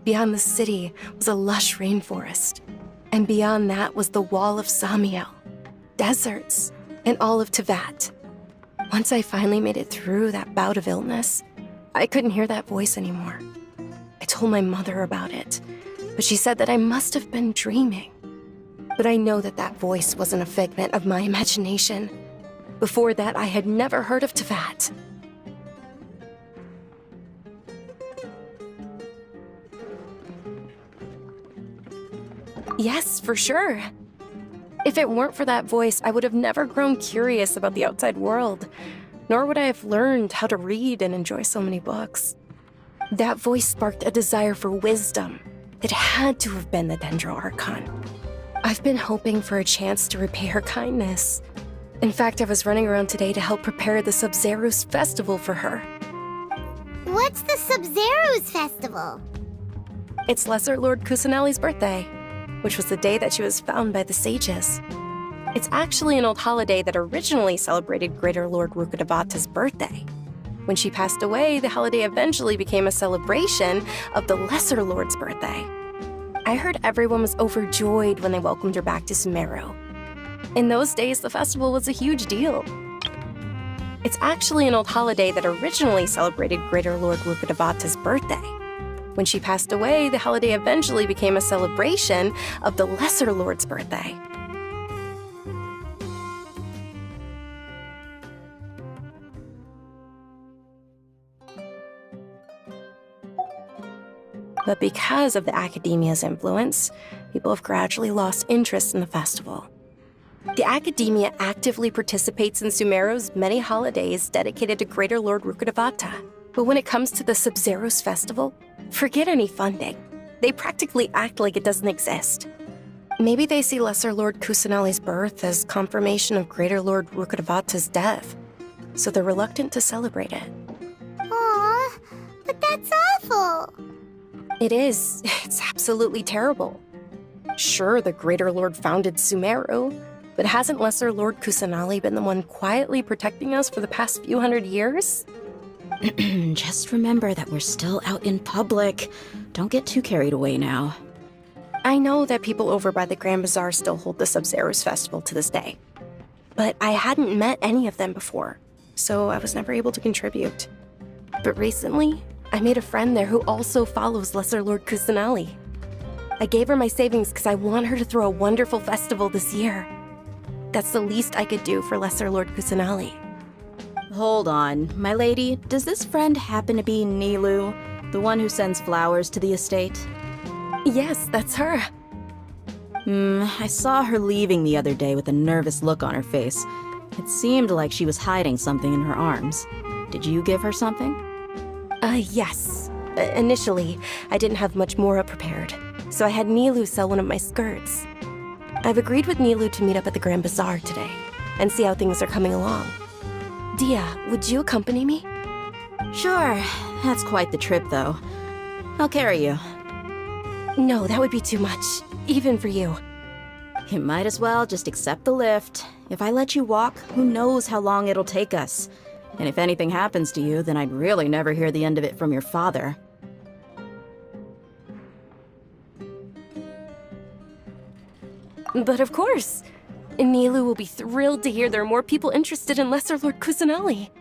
Beyond the city was a lush rainforest. And beyond that was the wall of Samiel, deserts, and all of Tevat. Once I finally made it through that bout of illness, I couldn't hear that voice anymore. I told my mother about it, but she said that I must have been dreaming. But I know that that voice wasn't a figment of my imagination. Before that, I had never heard of Tevat. Yes, for sure. If it weren't for that voice, I would have never grown curious about the outside world, nor would I have learned how to read and enjoy so many books. That voice sparked a desire for wisdom. It had to have been the Dendro Archon. I've been hoping for a chance to repay her kindness. In fact, I was running around today to help prepare the Sub-Zerus festival for her. What's the Sub-Zerus festival? It's Lesser Lord Kusanali's birthday, which was the day that she was found by the sages. It's actually an old holiday that originally celebrated Greater Lord Rukkhadevata's birthday. When she passed away, the holiday eventually became a celebration of the Lesser Lord's birthday. I heard everyone was overjoyed when they welcomed her back to Sumeru. In those days, the festival was a huge deal. It's actually an old holiday that originally celebrated Greater Lord Rukkhadevata's birthday. When she passed away, the holiday eventually became a celebration of the Lesser Lord's birthday. But because of the Academia's influence, people have gradually lost interest in the festival. The Academia actively participates in Sumeru's many holidays dedicated to Greater Lord Rukkhadevata. But when it comes to the Sub-Zero's festival, forget any funding. They practically act like it doesn't exist. Maybe they see Lesser Lord Kusanali's birth as confirmation of Greater Lord Rukkhadevata's death, so they're reluctant to celebrate it. Aw, but that's awful. It is. It's absolutely terrible. Sure, the Greater Lord founded Sumeru, but hasn't Lesser Lord Kusanali been the one quietly protecting us for the past few hundred years? Just remember that we're still out in public. Don't get too carried away now. I know that people over by the Grand Bazaar still hold the Sub-Zero's festival to this day. But I hadn't met any of them before, so I was never able to contribute. But recently, I made a friend there who also follows Lesser Lord Kusanali. I gave her my savings because I want her to throw a wonderful festival this year. That's the least I could do for Lesser Lord Kusanali. Hold on, my lady. Does this friend happen to be Nilu, the one who sends flowers to the estate? Yes, that's her. I saw her leaving the other day with a nervous look on her face. It seemed like she was hiding something in her arms. Did you give her something? Yes. Initially, I didn't have much Mora prepared, so I had Nilu sell one of my skirts. I've agreed with Nilu to meet up at the Grand Bazaar today, and see how things are coming along. Dia, would you accompany me? Sure. That's quite the trip, though. I'll carry you. No, that would be too much, even for you. You might as well just accept the lift. If I let you walk, who knows how long it'll take us. And if anything happens to you, then I'd really never hear the end of it from your father. But of course! Nilu will be thrilled to hear there are more people interested in Lesser Lord Kusanali.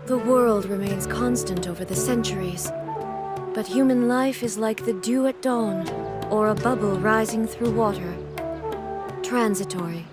The world remains constant over the centuries, but human life is like the dew at dawn, or a bubble rising through water. Transitory.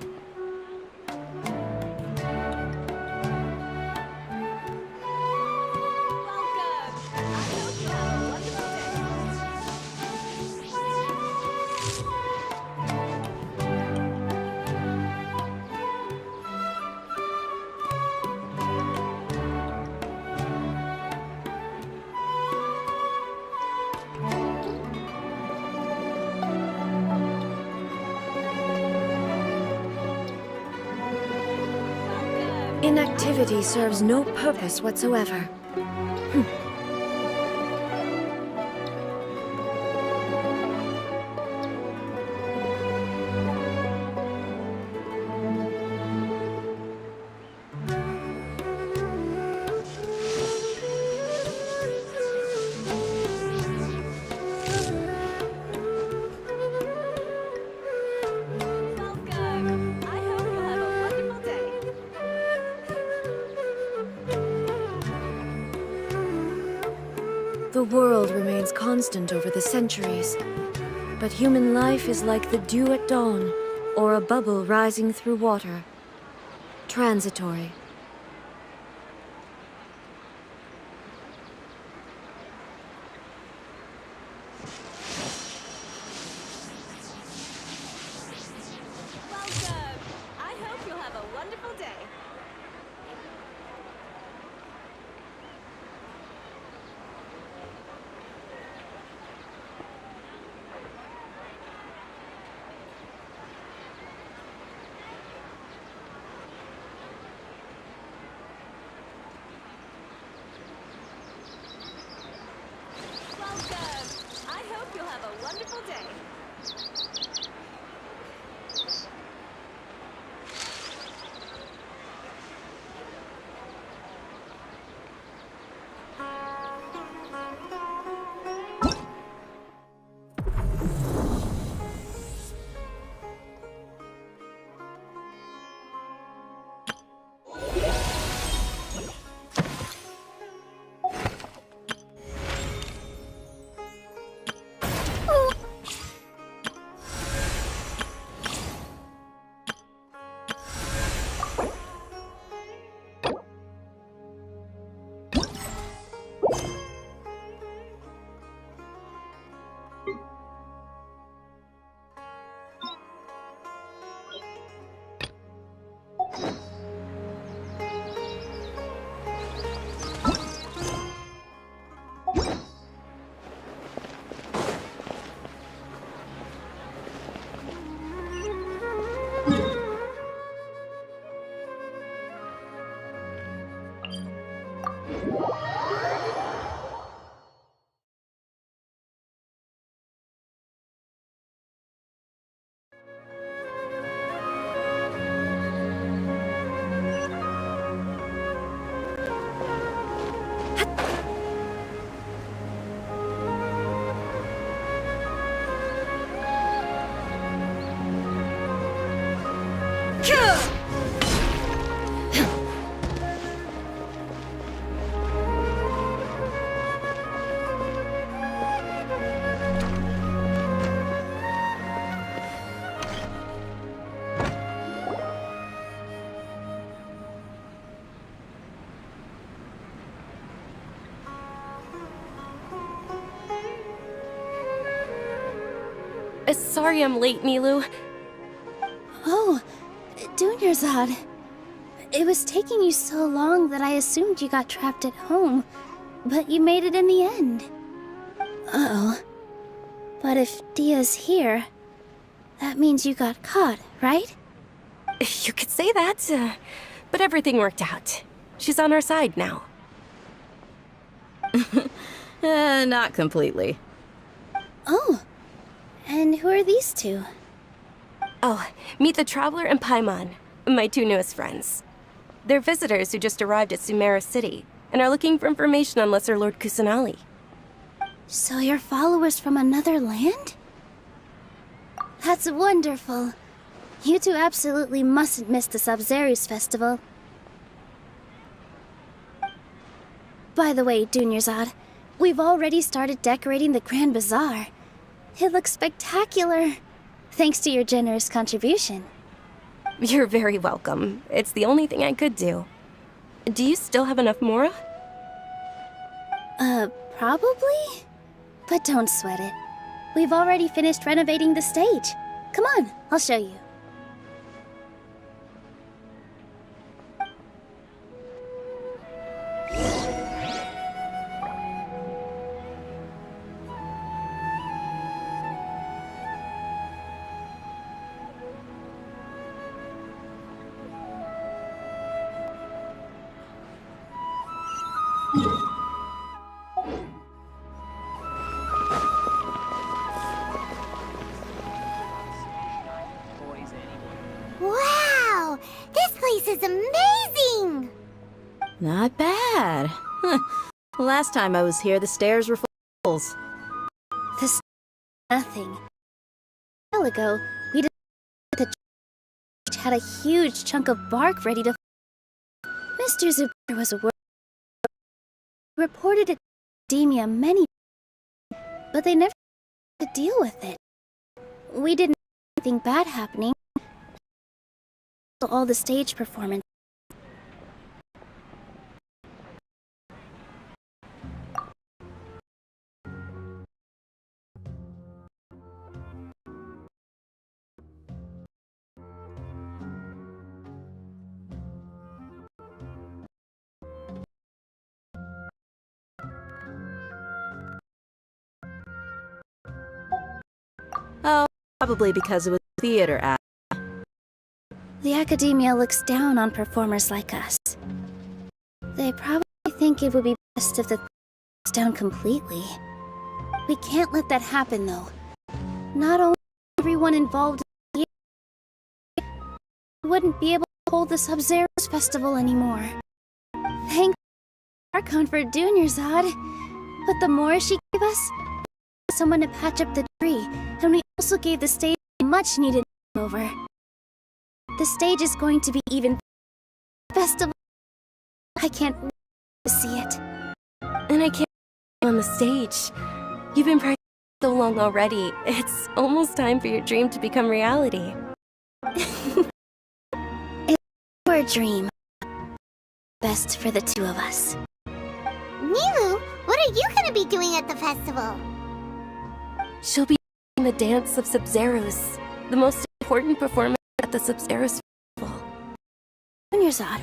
Inactivity serves no purpose whatsoever. The world remains constant over the centuries, but human life is like the dew at dawn, or a bubble rising through water. Transitory. Welcome! I hope you'll have a wonderful day. Welcome! I hope you'll have a wonderful day. Sorry I'm late, Nilu. Oh, Dunyarzad. It was taking you so long that I assumed you got trapped at home, but you made it in the end. Uh-oh. But if Dia's here, that means you got caught, right? You could say that, but everything worked out. She's on our side now. Not completely. Oh, and who are these two? Oh, meet the Traveler and Paimon, my two newest friends. They're visitors who just arrived at Sumeru City and are looking for information on Lesser Lord Kusanali. So you're followers from another land? That's wonderful. You two absolutely mustn't miss the Sabzeruz festival. By the way, Dunyarzad, we've already started decorating the Grand Bazaar. It looks spectacular, thanks to your generous contribution. You're very welcome. It's the only thing I could do. Do you still have enough Mora? Probably? But don't sweat it. We've already finished renovating the stage. Come on, I'll show you. Wow! This place is amazing! Not bad. Last time I was here, the stairs were full. This nothing. A while ago, we the had a huge chunk of bark ready to. Mr. Zubair was reported it academia many, but they never had to deal with it. We didn't have anything bad happening. All the stage performance. Oh, probably because it was theater act. The academia looks down on performers like us. They probably think it would be best if the was down completely. We can't let that happen, though. Not only everyone involved in the we wouldn't be able to hold the Sub-Zero's festival anymore. Thank Archon for doing Zod, but the more she gave us, someone to patch up the tree, and we also gave the stage a much-needed over. The stage is going to be even festival. I can't wait to see it. And I can't on the stage. You've been practicing so long already. It's almost time for your dream to become reality. It's your dream. Best for the two of us. Nilou, what are you gonna be doing at the festival? She'll be in the Dance of Sub-Zeros, the most important performance at the Sub-Zeros Festival. Zod,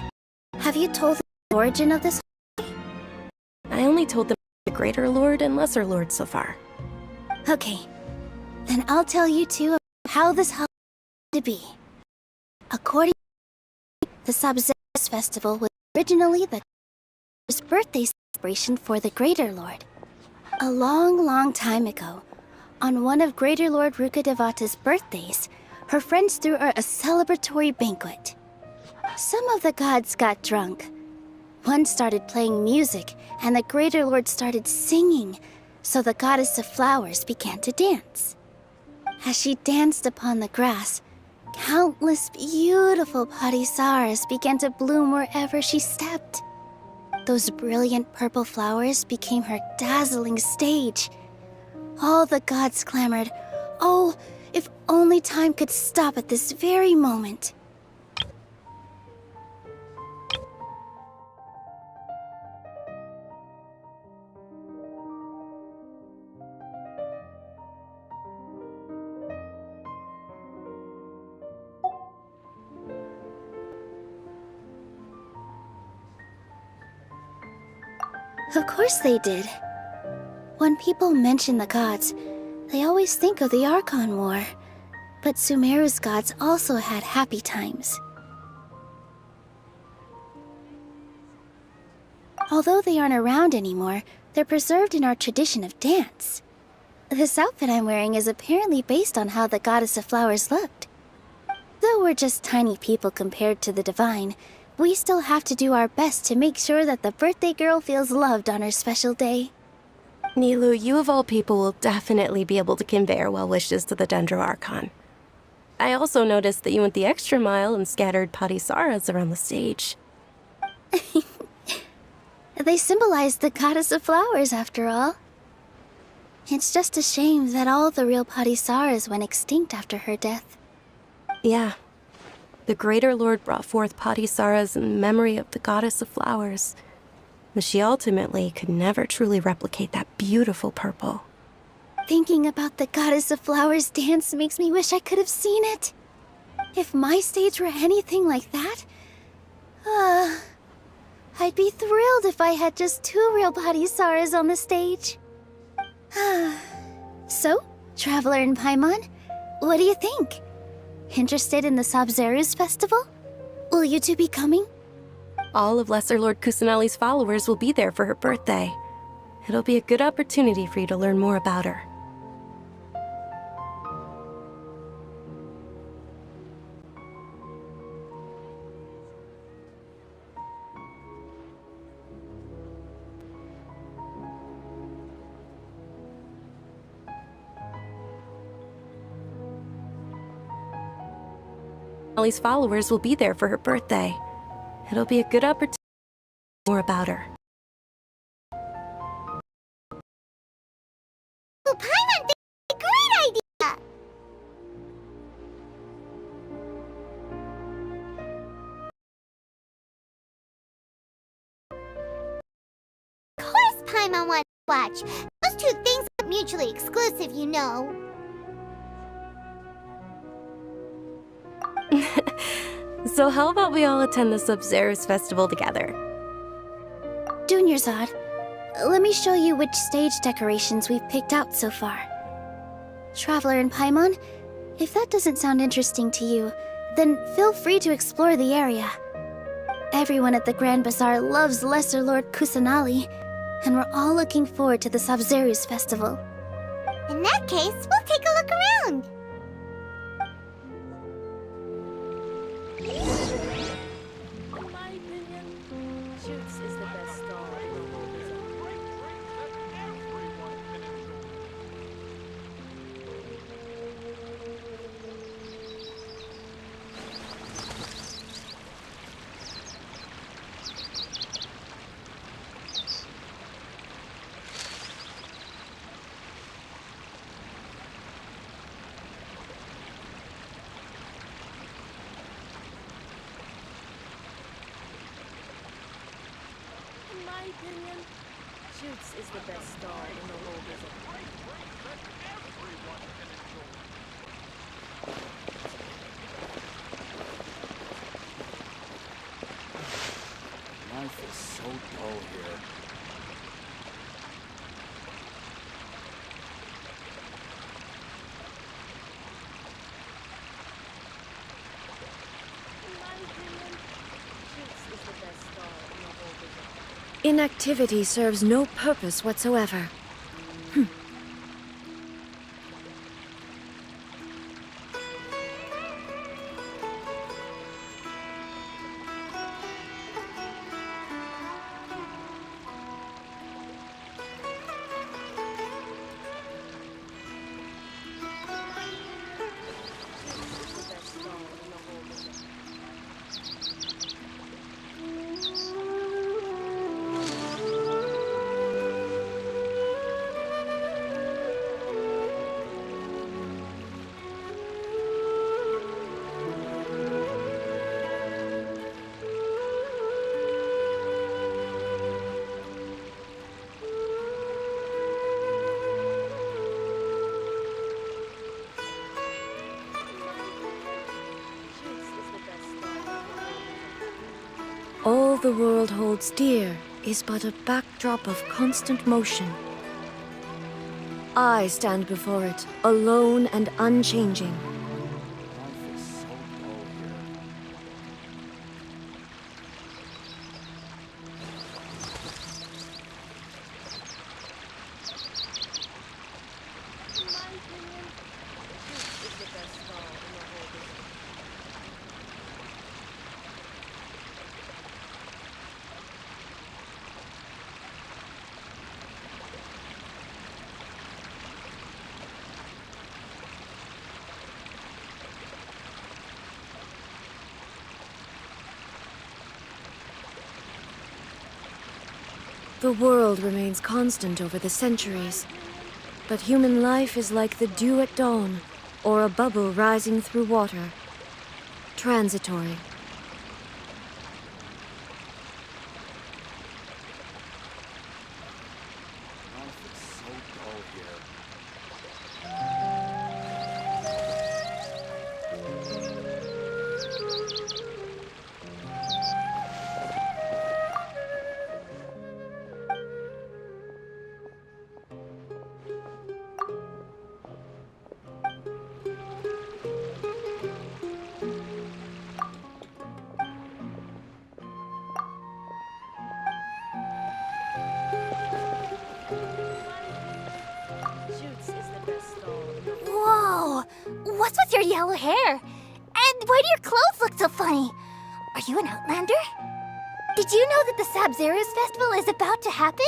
have you told them the origin of this? I only told them the Greater Lord and Lesser Lord so far. Okay, then I'll tell you two about how this holiday came to be. According to the Sub-Zeros Festival was originally the birthday celebration for the Greater Lord. A long, long time ago, on one of Greater Lord Rukkhadevata's birthdays, her friends threw her a celebratory banquet. Some of the gods got drunk. One started playing music, and the Greater Lord started singing, so the goddess of flowers began to dance. As she danced upon the grass, countless beautiful parisaras began to bloom wherever she stepped. Those brilliant purple flowers became her dazzling stage. All the gods clamored, "Oh, if only time could stop at this very moment." Of course they did. When people mention the gods, they always think of the Archon War. But Sumeru's gods also had happy times. Although they aren't around anymore, they're preserved in our tradition of dance. This outfit I'm wearing is apparently based on how the Goddess of Flowers looked. Though we're just tiny people compared to the Divine, we still have to do our best to make sure that the birthday girl feels loved on her special day. Nilou, you of all people will definitely be able to convey our well wishes to the Dendro Archon. I also noticed that you went the extra mile and scattered Padisaras around the stage. They symbolize the Goddess of Flowers, after all. It's just a shame that all the real Padisaras went extinct after her death. Yeah. The Greater Lord brought forth Padisaras in memory of the Goddess of Flowers, but she ultimately could never truly replicate that beautiful purple. Thinking about the Goddess of Flowers dance makes me wish I could have seen it. If my stage were anything like that, I'd be thrilled if I had just 2 real Padisaras on the stage. So, Traveler and Paimon, what do you think? Interested in the Sub-Zero's festival? Will you two be coming? All of Lesser Lord Kusanali's followers will be there for her birthday. It'll be a good opportunity for you to learn more about her. Kusanali's followers will be there for her birthday. It'll be a good opportunity to learn more about her. Paimon wants to watch. Those two things are mutually exclusive, you know. So how about we all attend the Sub-Zerus festival together? Dunyarzad, let me show you which stage decorations we've picked out so far. Traveler and Paimon, if that doesn't sound interesting to you, then feel free to explore the area. Everyone at the Grand Bazaar loves Lesser Lord Kusanali, and we're all looking forward to the Sub-Zerus festival. In that case, we'll take a look around. In my opinion, Shoots is the best stall in the whole business. In my opinion, Shoots is the best stall in the whole business. Life is so dull here. In my opinion, Shoots is the best stall in the whole business. Inactivity serves no purpose whatsoever. All the world holds dear is but a backdrop of constant motion. I stand before it, alone and unchanging. Life is so dull here. In my opinion, Shoots is the best stall in the whole business. The world remains constant over the centuries, but human life is like the dew at dawn, or a bubble rising through water. Transitory. Life is so dull here. Shoots is the best stall in the Whoa! What's with your yellow hair? And why do your clothes look so funny? Are you an Outlander? Did you know that the Sub-Zerus festival is about to happen?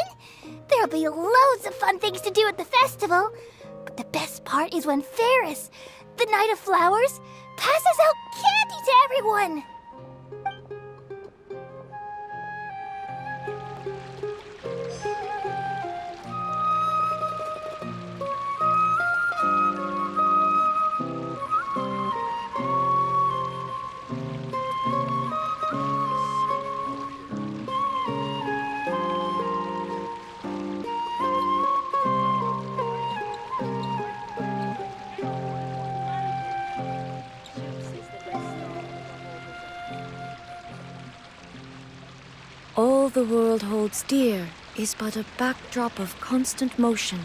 There'll be loads of fun things to do at the festival. But the best part is when Ferris, the Knight of Flowers, passes out candy to everyone! all the world holds dear is but a backdrop of constant motion.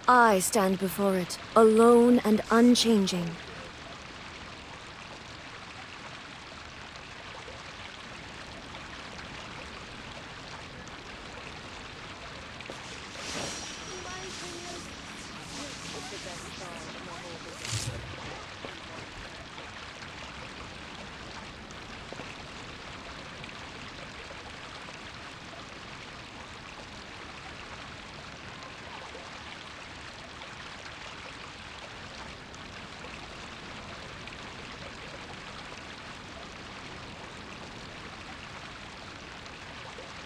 I stand before it, alone and unchanging.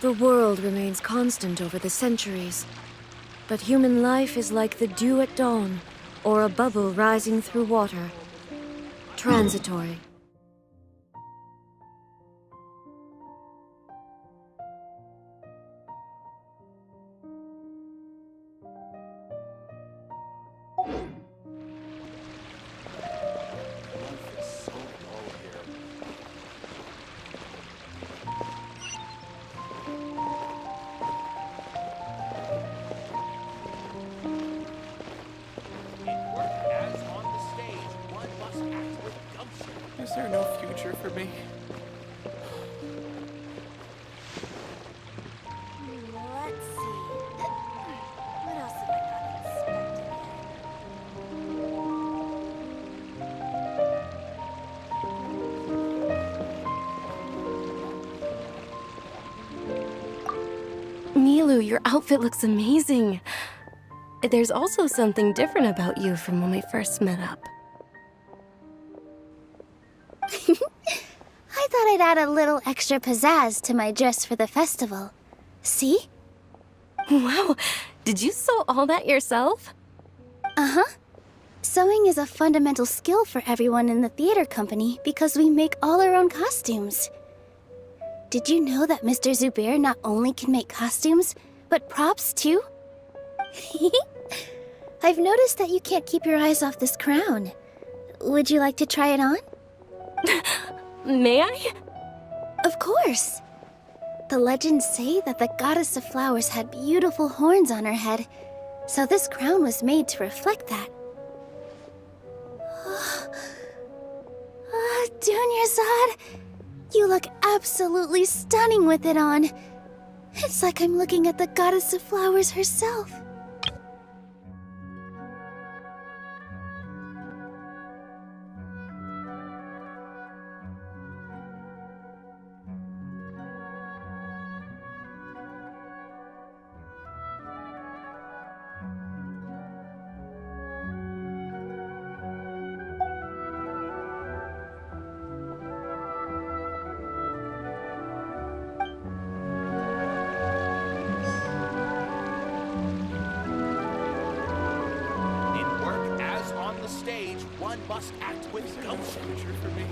The world remains constant over the centuries, but human life is like the dew at dawn, or a bubble rising through water. Transitory. Is there no future for me? Let's see. What else have I not expected Milu, your outfit looks amazing. There's also something different about you from when we first met up. I thought I'd add a little extra pizzazz to my dress for the festival. See? Wow, did you sew all that yourself? Uh-huh. Sewing is a fundamental skill for everyone in the theater company because we make all our own costumes. Did you know that Mr. Zubair not only can make costumes, but props too? I've noticed that you can't keep your eyes off this crown. Would you like to try it on? May I? Of course. The legends say that the goddess of flowers had beautiful horns on her head, so this crown was made to reflect that. Dunyarzad, you look absolutely stunning with it on. It's like I'm looking at the goddess of flowers herself. One must act with gumption. For me.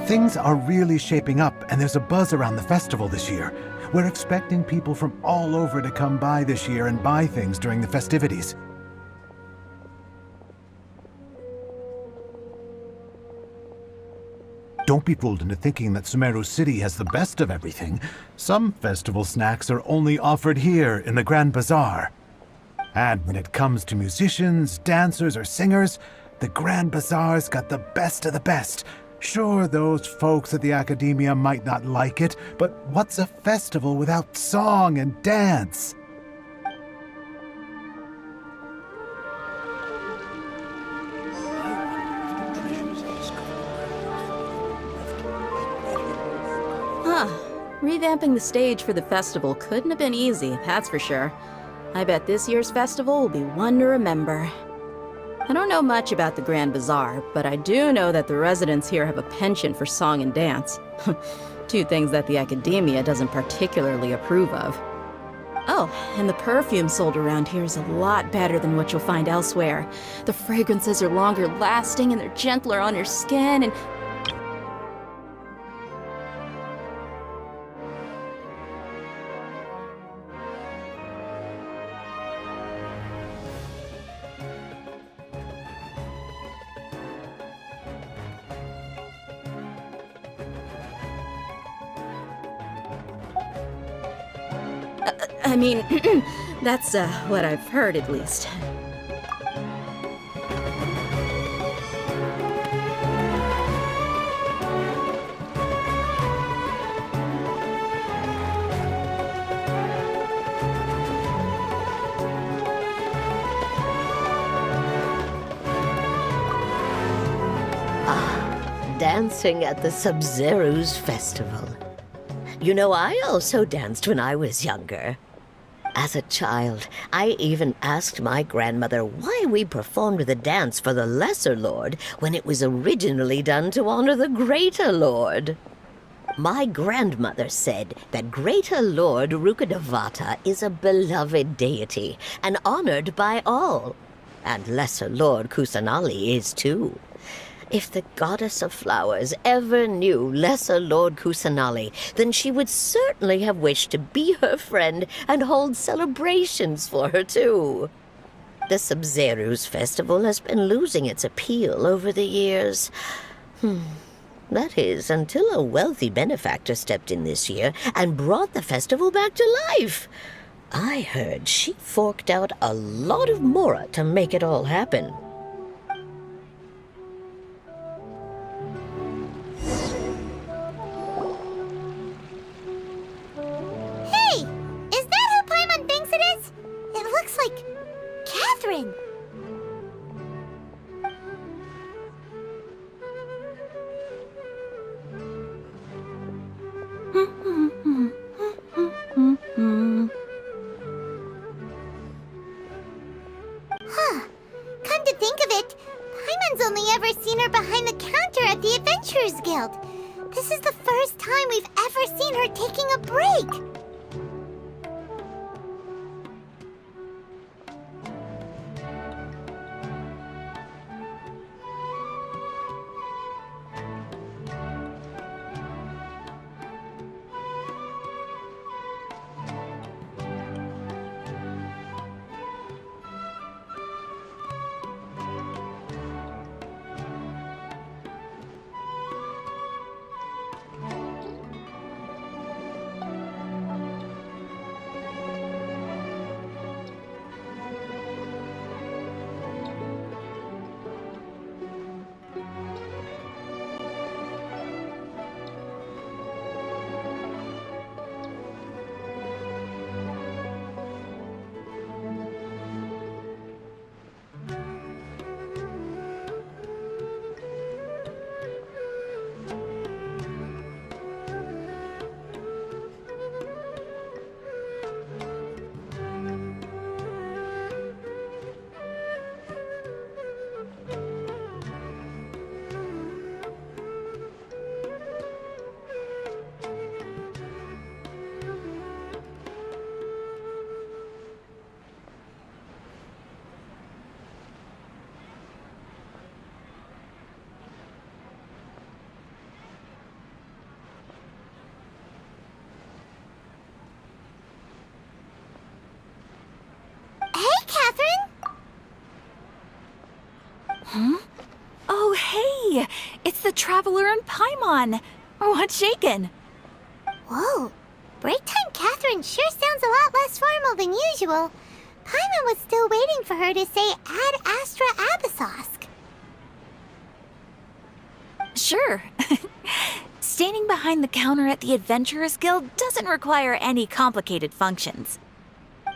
Things are really shaping up, and there's a buzz around the festival this year. We're expecting people from all over to come by this year and buy things during the festivities. Don't be fooled into thinking that Sumeru City has the best of everything. Some festival snacks are only offered here in the Grand Bazaar. And when it comes to musicians, dancers, or singers, the Grand Bazaar's got the best of the best. Sure, those folks at the Academia might not like it, but what's a festival without song and dance? Revamping the stage for the festival couldn't have been easy, that's for sure. I bet this year's festival will be one to remember. I don't know much about the Grand Bazaar, but I do know that the residents here have a penchant for song and dance. Two things that the Academia doesn't particularly approve of. Oh, and the perfume sold around here is a lot better than what you'll find elsewhere. The fragrances are longer lasting and they're gentler on your skin and... I mean, that's what I've heard at least. Dancing at the Sumeru's festival. You know, I also danced when I was younger. As a child, I even asked my grandmother why we performed the dance for the Lesser Lord when it was originally done to honor the Greater Lord. My grandmother said that Greater Lord Rukkhadevata is a beloved deity and honored by all, and Lesser Lord Kusanali is too. If the goddess of flowers ever knew Lesser Lord Kusanali, then she would certainly have wished to be her friend and hold celebrations for her too. The Sumeru's festival has been losing its appeal over the years. That is, until a wealthy benefactor stepped in this year and brought the festival back to life. I heard she forked out a lot of mora to make it all happen. Like Catherine. Come to think of it, Paimon's only ever seen her behind the counter at the Adventurers Guild. This is the first time we've ever seen her taking a break. Oh, hey! It's the Traveler and Paimon! What's shaken? Whoa! Break time Catherine sure sounds a lot less formal than usual. Paimon was still waiting for her to say Ad Astra Abyssosk. Sure. Standing behind the counter at the Adventurers Guild doesn't require any complicated functions.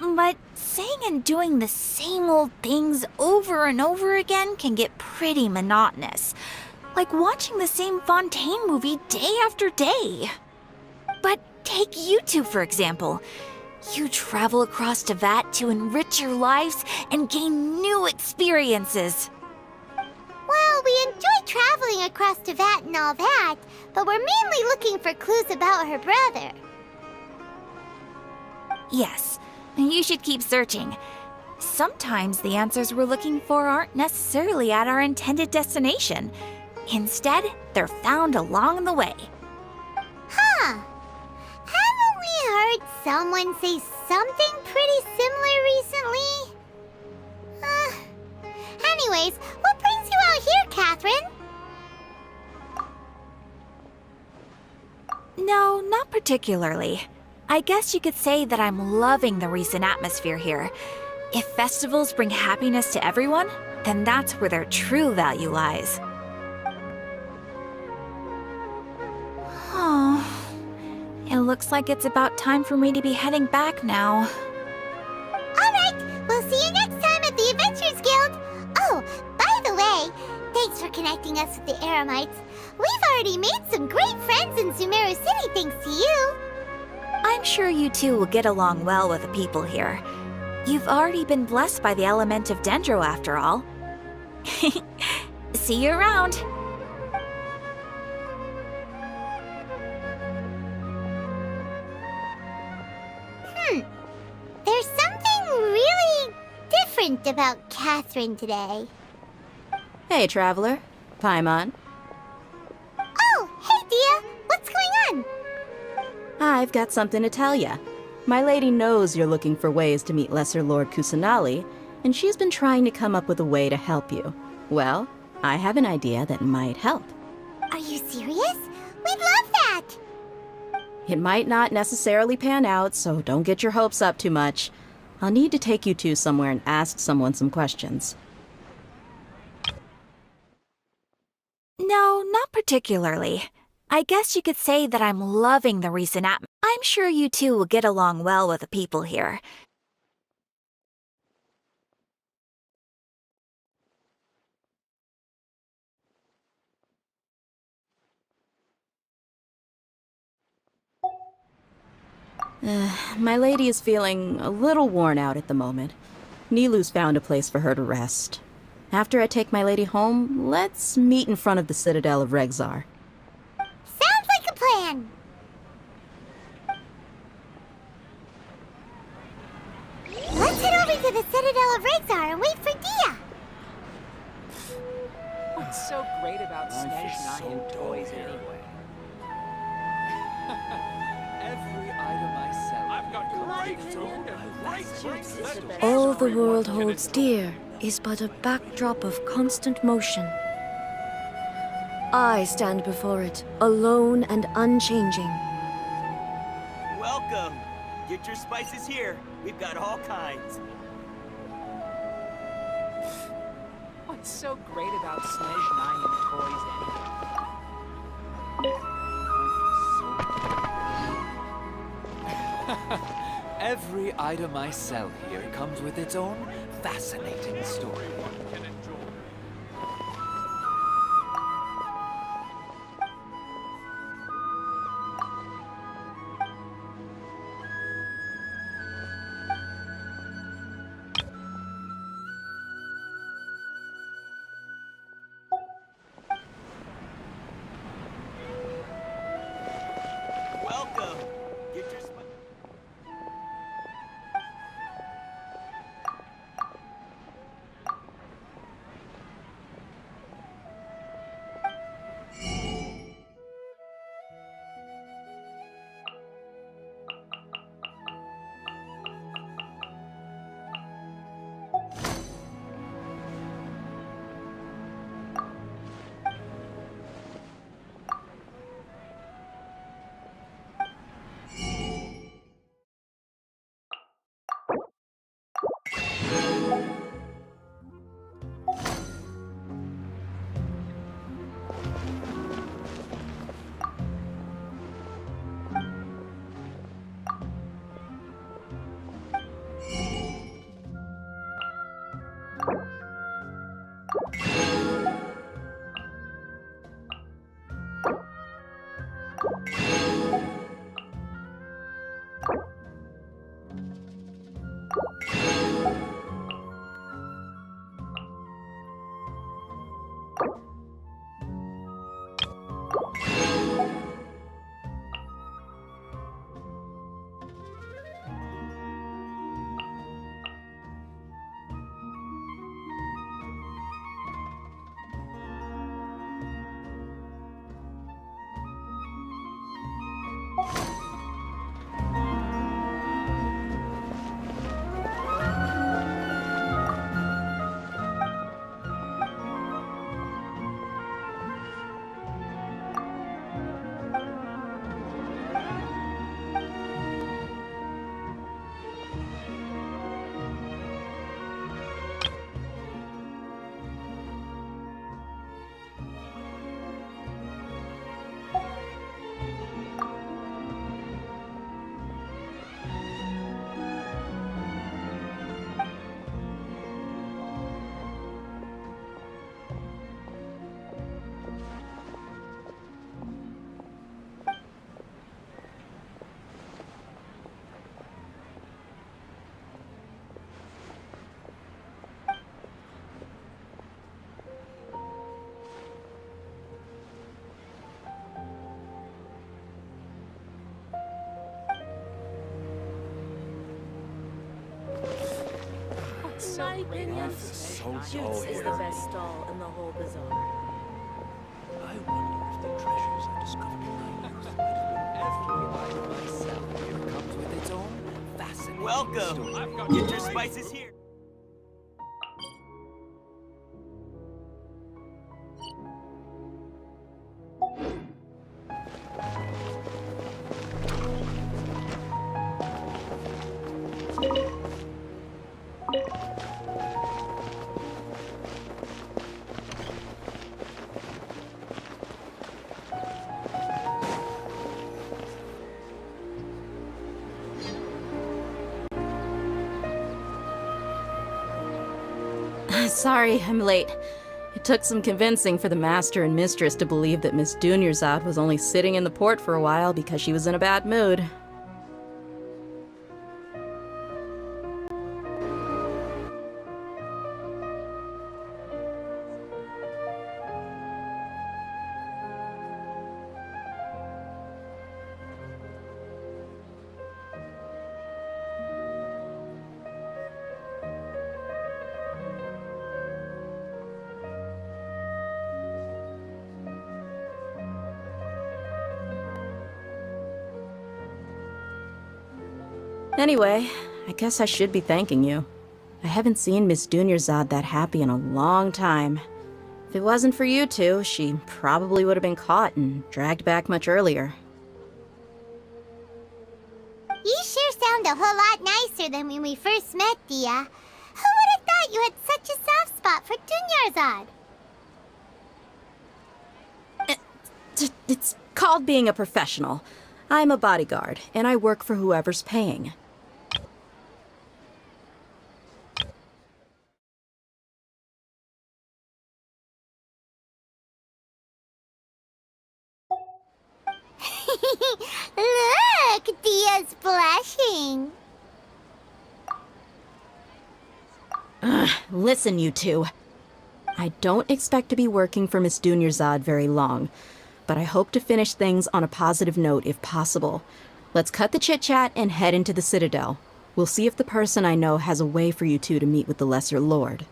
But saying and doing the same old things over and over again can get pretty monotonous. Like watching the same Fontaine movie day after day. But take you two, for example. You travel across Tevat to enrich your lives and gain new experiences. Well, we enjoy traveling across Tevat and all that, but we're mainly looking for clues about her brother. Yes. You should keep searching. Sometimes the answers we're looking for aren't necessarily at our intended destination. Instead, they're found along the way. Huh. Haven't we heard someone say something pretty similar recently? Anyways, what brings you out here, Catherine? No, not particularly. I guess you could say that I'm loving the recent atmosphere here. If festivals bring happiness to everyone, then that's where their true value lies. Oh, it looks like it's about time for me to be heading back now. Alright, we'll see you next time at the Adventurers Guild. Oh, by the way, thanks for connecting us with the Eremites. We've already made some great friends in Sumeru City thanks to you. I'm sure you two will get along well with the people here. You've already been blessed by the element of Dendro after all. See you around. There's something really different about Catherine today. Hey, traveler. Paimon. Oh, hey, Dia. What's going on? I've got something to tell ya. My lady knows you're looking for ways to meet Lesser Lord Kusanali, and she's been trying to come up with a way to help you. Well, I have an idea that might help. Are you serious? We'd love that! It might not necessarily pan out, so don't get your hopes up too much. I'll need to take you two somewhere and ask someone some questions. No, not particularly. I guess you could say that I'm loving the recent atmosphere. I'm sure you two will get along well with the people here. My lady is feeling a little worn out at the moment. Nilu's found a place for her to rest. After I take my lady home, let's meet in front of the Citadel of Regzar. Sounds like a plan! Let's head over to the Citadel of Regzar and wait for Dia! What's so great about Snezhnaya and toys anyway? Every item I sell. I've got All the world holds dear is but a backdrop of constant motion. I stand before it, alone and unchanging. Welcome! Get your spices here. We've got all kinds. What's so great about Snezhnaya and toys anyway? Every item I sell here comes with its own fascinating story. Welcome! Get your spices. In my opinion, Shoots is the best stall in the whole bazaar. I wonder if the treasures are discovered by myself. Here comes with its own fascinating Welcome! story. Get your spices here. Sorry, I'm late. It took some convincing for the master and mistress to believe that Miss Dunyarzad was only sitting in the port for a while because she was in a bad mood. Anyway, I guess I should be thanking you. I haven't seen Miss Dunyarzad that happy in a long time. If it wasn't for you two, she probably would have been caught and dragged back much earlier. You sure sound a whole lot nicer than when we first met, Dia. Who would have thought you had such a soft spot for Dunyarzad? It's called being a professional. I'm a bodyguard, and I work for whoever's paying. Look, Dia's blushing. Listen, you two. I don't expect to be working for Miss Dunyarzad very long, but I hope to finish things on a positive note if possible. Let's cut the chit-chat and head into the Citadel. We'll see if the person I know has a way for you two to meet with the Lesser Lord.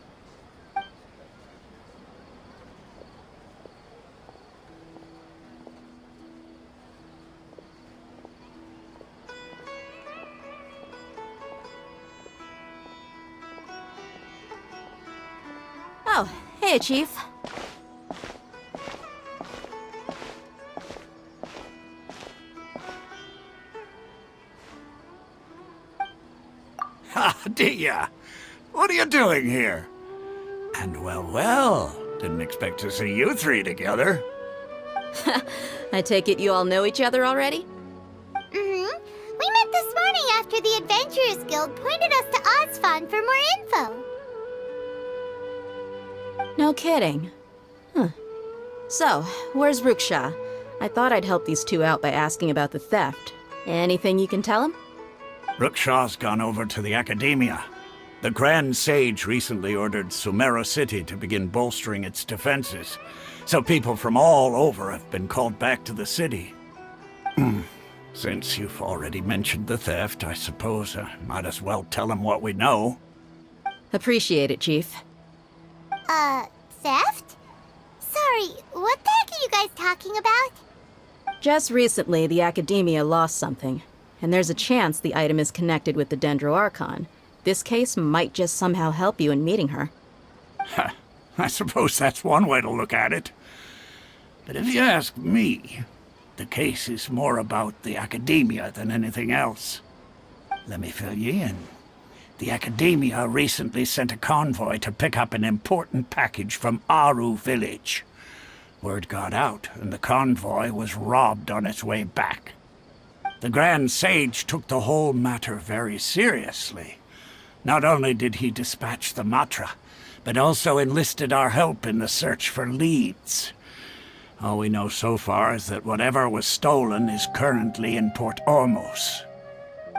Oh, hey, Chief. Ha, Dia! What are you doing here? And well, didn't expect to see you three together. I take it you all know each other already? Mm-hmm. We met this morning after the Adventurers Guild pointed us to Ozfon for more info. No kidding. Huh. So, where's Ruksha? I thought I'd help these two out by asking about the theft. Anything you can tell him? Ruksha's gone over to the Academia. The Grand Sage recently ordered Sumeru City to begin bolstering its defenses, so people from all over have been called back to the city. Since you've already mentioned the theft, I suppose I might as well tell him what we know. Appreciate it, Chief. Theft? Sorry, what the heck are you guys talking about? Just recently, the Academia lost something, and there's a chance the item is connected with the Dendro Archon. This case might just somehow help you in meeting her. I suppose that's one way to look at it. But if you ask me, the case is more about the Academia than anything else. Let me fill you in. The Academia recently sent a convoy to pick up an important package from Aru village. Word got out, and the convoy was robbed on its way back. The Grand Sage took the whole matter very seriously. Not only did he dispatch the Matra, but also enlisted our help in the search for leads. All we know so far is that whatever was stolen is currently in Port Ormos.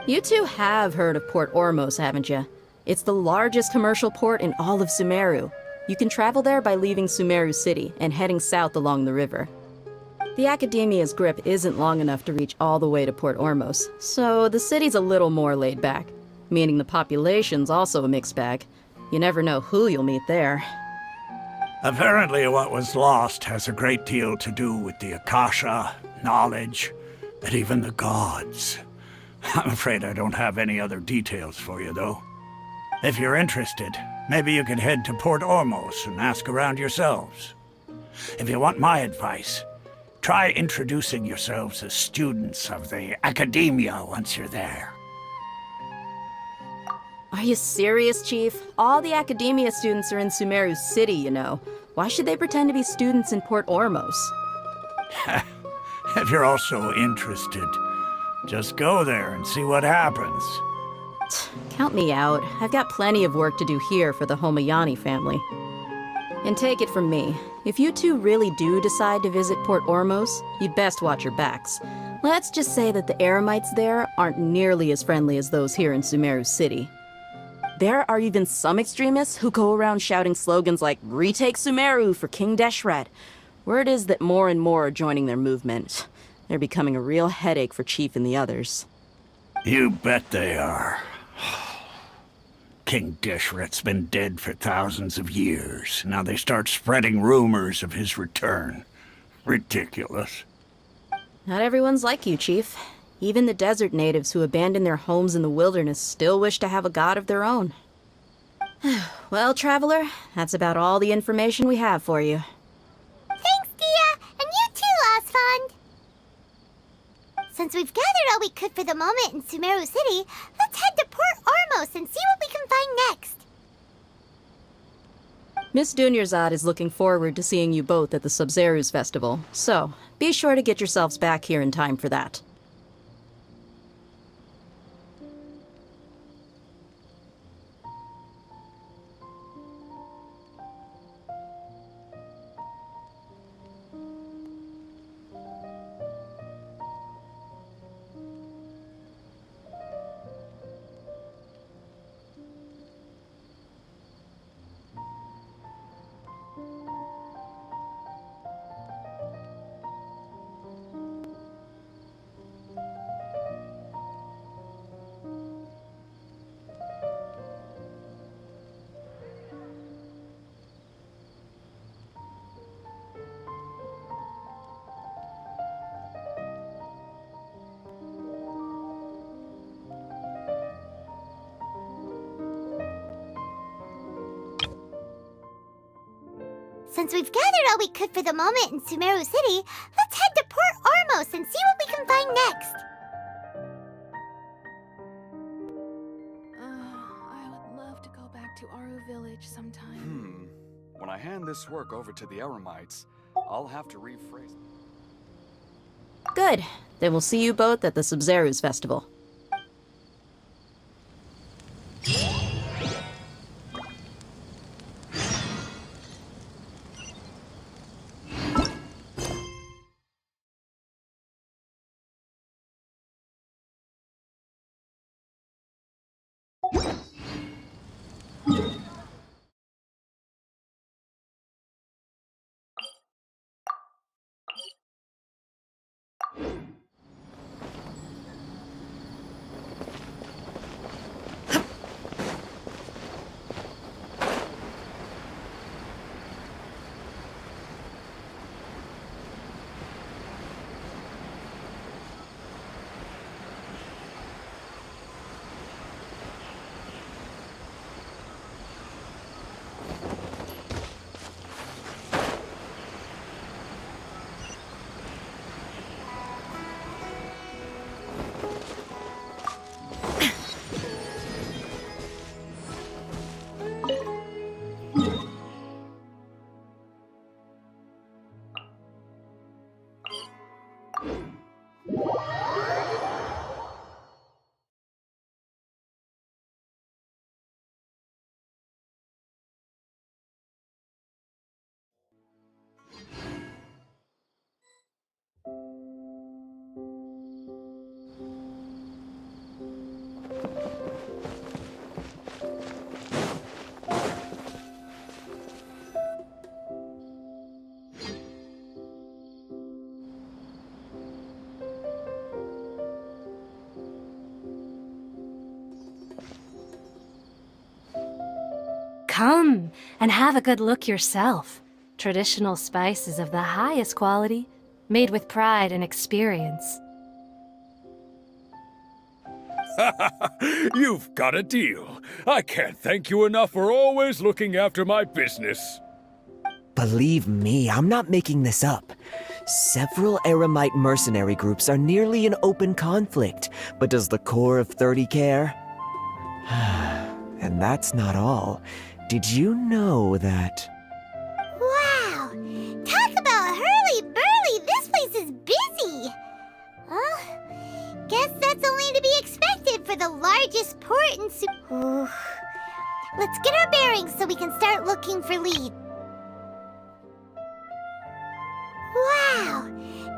You two have heard of Port Ormos, haven't you? It's the largest commercial port in all of Sumeru. You can travel there by leaving Sumeru City and heading south along the river. The Academia's grip isn't long enough to reach all the way to Port Ormos, so the city's a little more laid back, meaning the population's also a mixed bag. You never know who you'll meet there. Apparently what was lost has a great deal to do with the Akasha, knowledge, and even the gods. I'm afraid I don't have any other details for you, though. If you're interested, maybe you could head to Port Ormos and ask around yourselves. If you want my advice, try introducing yourselves as students of the Academia once you're there. Are you serious, Chief? All the Academia students are in Sumeru City, you know. Why should they pretend to be students in Port Ormos? If you're also interested, just go there and see what happens. Count me out. I've got plenty of work to do here for the Homayani family. And take it from me, if you two really do decide to visit Port Ormos, you'd best watch your backs. Let's just say that the Eremites there aren't nearly as friendly as those here in Sumeru City. There are even some extremists who go around shouting slogans like, "Retake Sumeru for King Deshret." Word is that more and more are joining their movement. They're becoming a real headache for Chief and the others. You bet they are. King Deshret's been dead for thousands of years. Now they start spreading rumors of his return. Ridiculous. Not everyone's like you, Chief. Even the desert natives who abandoned their homes in the wilderness still wish to have a god of their own. Well, Traveler, that's about all the information we have for you. Thanks, Dia! And you too, Osfond! Since we've gathered all we could for the moment in Sumeru City, let's head to Port Ormos and see what we can find next. Miss Dunyarzad is looking forward to seeing you both at the Sub-Zerus Festival, so be sure to get yourselves back here in time for that. Since we've gathered all we could for the moment in Sumeru City, let's head to Port Ormos and see what we can find next. I would love to go back to Aru Village sometime. When I hand this work over to the Eremites, I'll have to rephrase. Good. Then we'll see you both at the Sub-Zerus Festival. Come and have a good look yourself. Traditional spices of the highest quality, made with pride and experience. You've got a deal. I can't thank you enough for always looking after my business. Believe me, I'm not making this up. Several Eremite mercenary groups are nearly in open conflict, but does the core of 30 care? And that's not all. Did you know that... Wow! Talk about hurly-burly! This place is busy! Guess that's only to be expected for the largest port in Let's get our bearings so we can start looking for leads. Wow!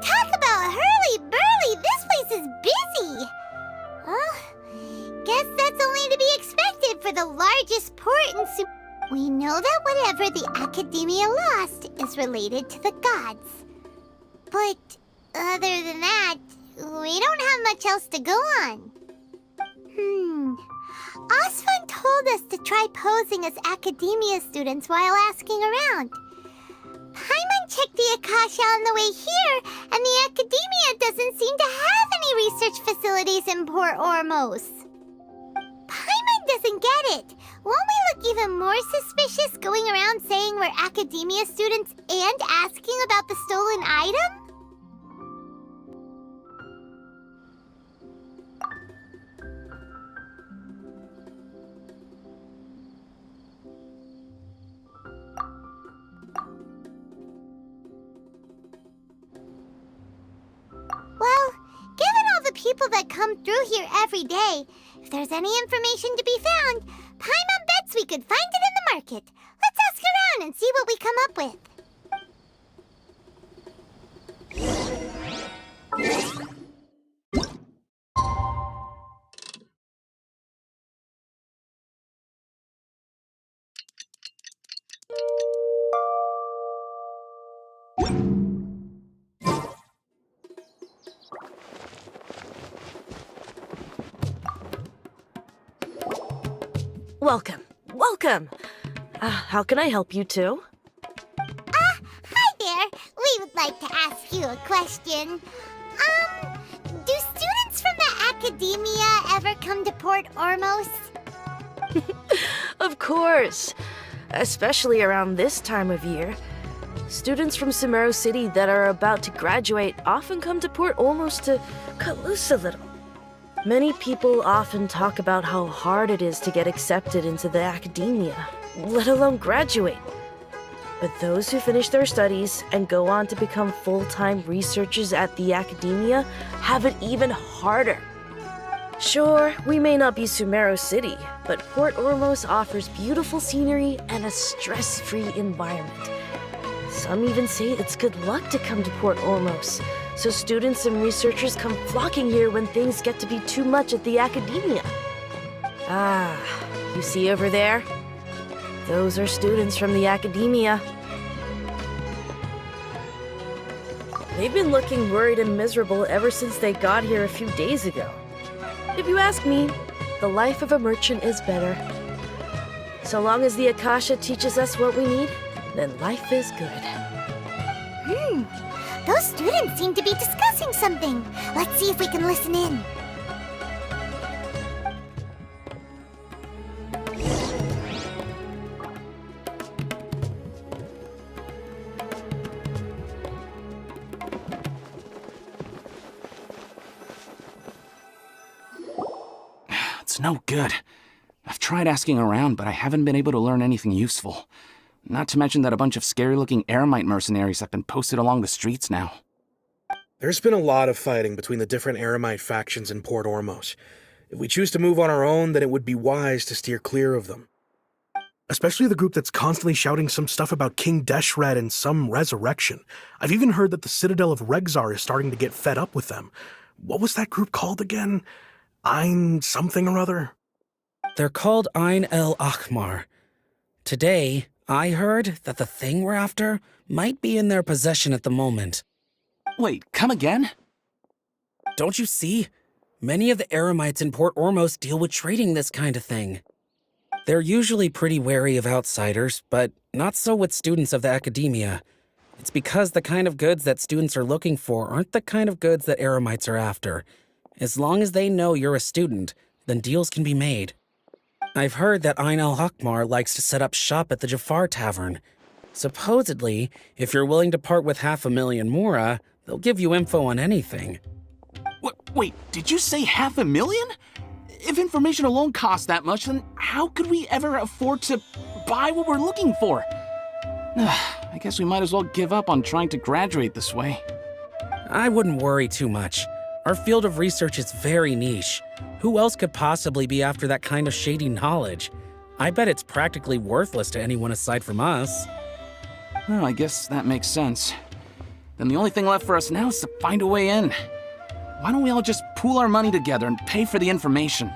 Talk about hurly-burly! This place is busy! Guess that's only to be expected for the largest port in We know that whatever the Academia lost is related to the gods. But other than that, we don't have much else to go on. Osfun told us to try posing as Academia students while asking around. Paimon checked the Akasha on the way here, and the Academia doesn't seem to have any research facilities in Port Ormos. Paimon doesn't get it. Won't we look even more suspicious going around saying we're Academia students and asking about the stolen item? Well, given all the people that come through here every day, if there's any information to be found, Paimon bets we could find it in the market. Let's ask around and see what we come up with. Welcome. Welcome. How can I help you two? Hi there. We would like to ask you a question. Do students from the Academia ever come to Port Ormos? Of course. Especially around this time of year. Students from Sumeru City that are about to graduate often come to Port Ormos to cut loose a little. Many people often talk about how hard it is to get accepted into the Academia, let alone graduate. But those who finish their studies and go on to become full-time researchers at the Academia have it even harder. Sure, we may not be Sumeru City, but Port Ormos offers beautiful scenery and a stress-free environment. Some even say it's good luck to come to Port Ormos, so students and researchers come flocking here when things get to be too much at the Academia. Ah, you see over there? Those are students from the Academia. They've been looking worried and miserable ever since they got here a few days ago. If you ask me, the life of a merchant is better. So long as the Akasha teaches us what we need, then life is good. Those students seem to be discussing something. Let's see if we can listen in. It's no good. I've tried asking around, but I haven't been able to learn anything useful. Not to mention that a bunch of scary-looking Eremite mercenaries have been posted along the streets now. There's been a lot of fighting between the different Eremite factions in Port Ormos. If we choose to move on our own, then it would be wise to steer clear of them. Especially the group that's constantly shouting some stuff about King Deshred and some resurrection. I've even heard that the Citadel of Regzar is starting to get fed up with them. What was that group called again? Ein something or other? They're called Ein El Akhmar. Today, I heard that the thing we're after might be in their possession at the moment. Wait, come again? Don't you see? Many of the Eremites in Port Ormos deal with trading this kind of thing. They're usually pretty wary of outsiders, but not so with students of the academia. It's because the kind of goods that students are looking for aren't the kind of goods that Eremites are after. As long as they know you're a student, then deals can be made. I've heard that Ain al-Hakmar likes to set up shop at the Jafar Tavern. Supposedly, if you're willing to part with 500,000 mora, they'll give you info on anything. Wait, did you say 500,000? If information alone costs that much, then how could we ever afford to buy what we're looking for? I guess we might as well give up on trying to graduate this way. I wouldn't worry too much. Our field of research is very niche. Who else could possibly be after that kind of shady knowledge? I bet it's practically worthless to anyone aside from us. Well, I guess that makes sense. Then the only thing left for us now is to find a way in. Why don't we all just pool our money together and pay for the information?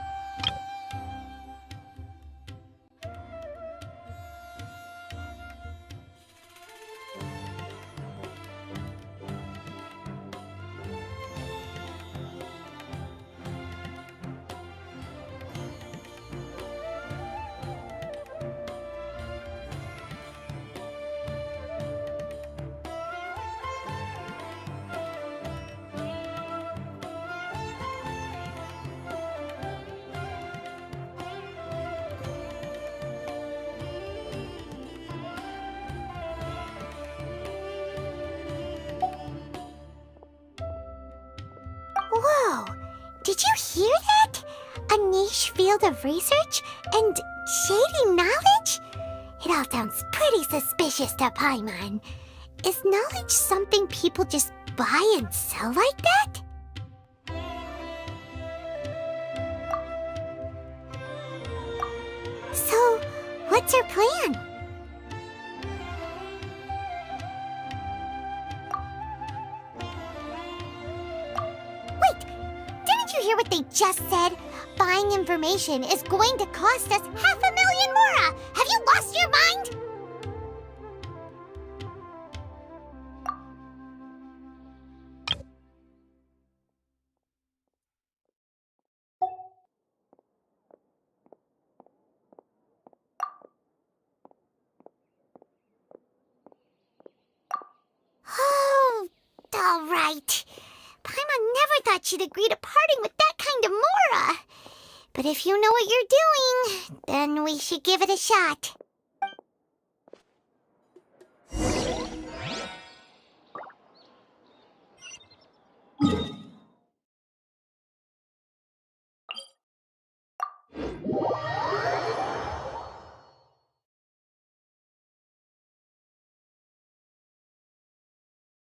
Whoa! Did you hear that? A niche field of research and shady knowledge? It all sounds pretty suspicious to Paimon. Is knowledge something people just buy and sell like that? So, what's her plan? Did you hear what they just said? Buying information is going to cost us 500,000 mora! Have you lost your mind? Oh, all right. Paimon never thought she'd agree to parting with that kind of mora. But if you know what you're doing, then we should give it a shot.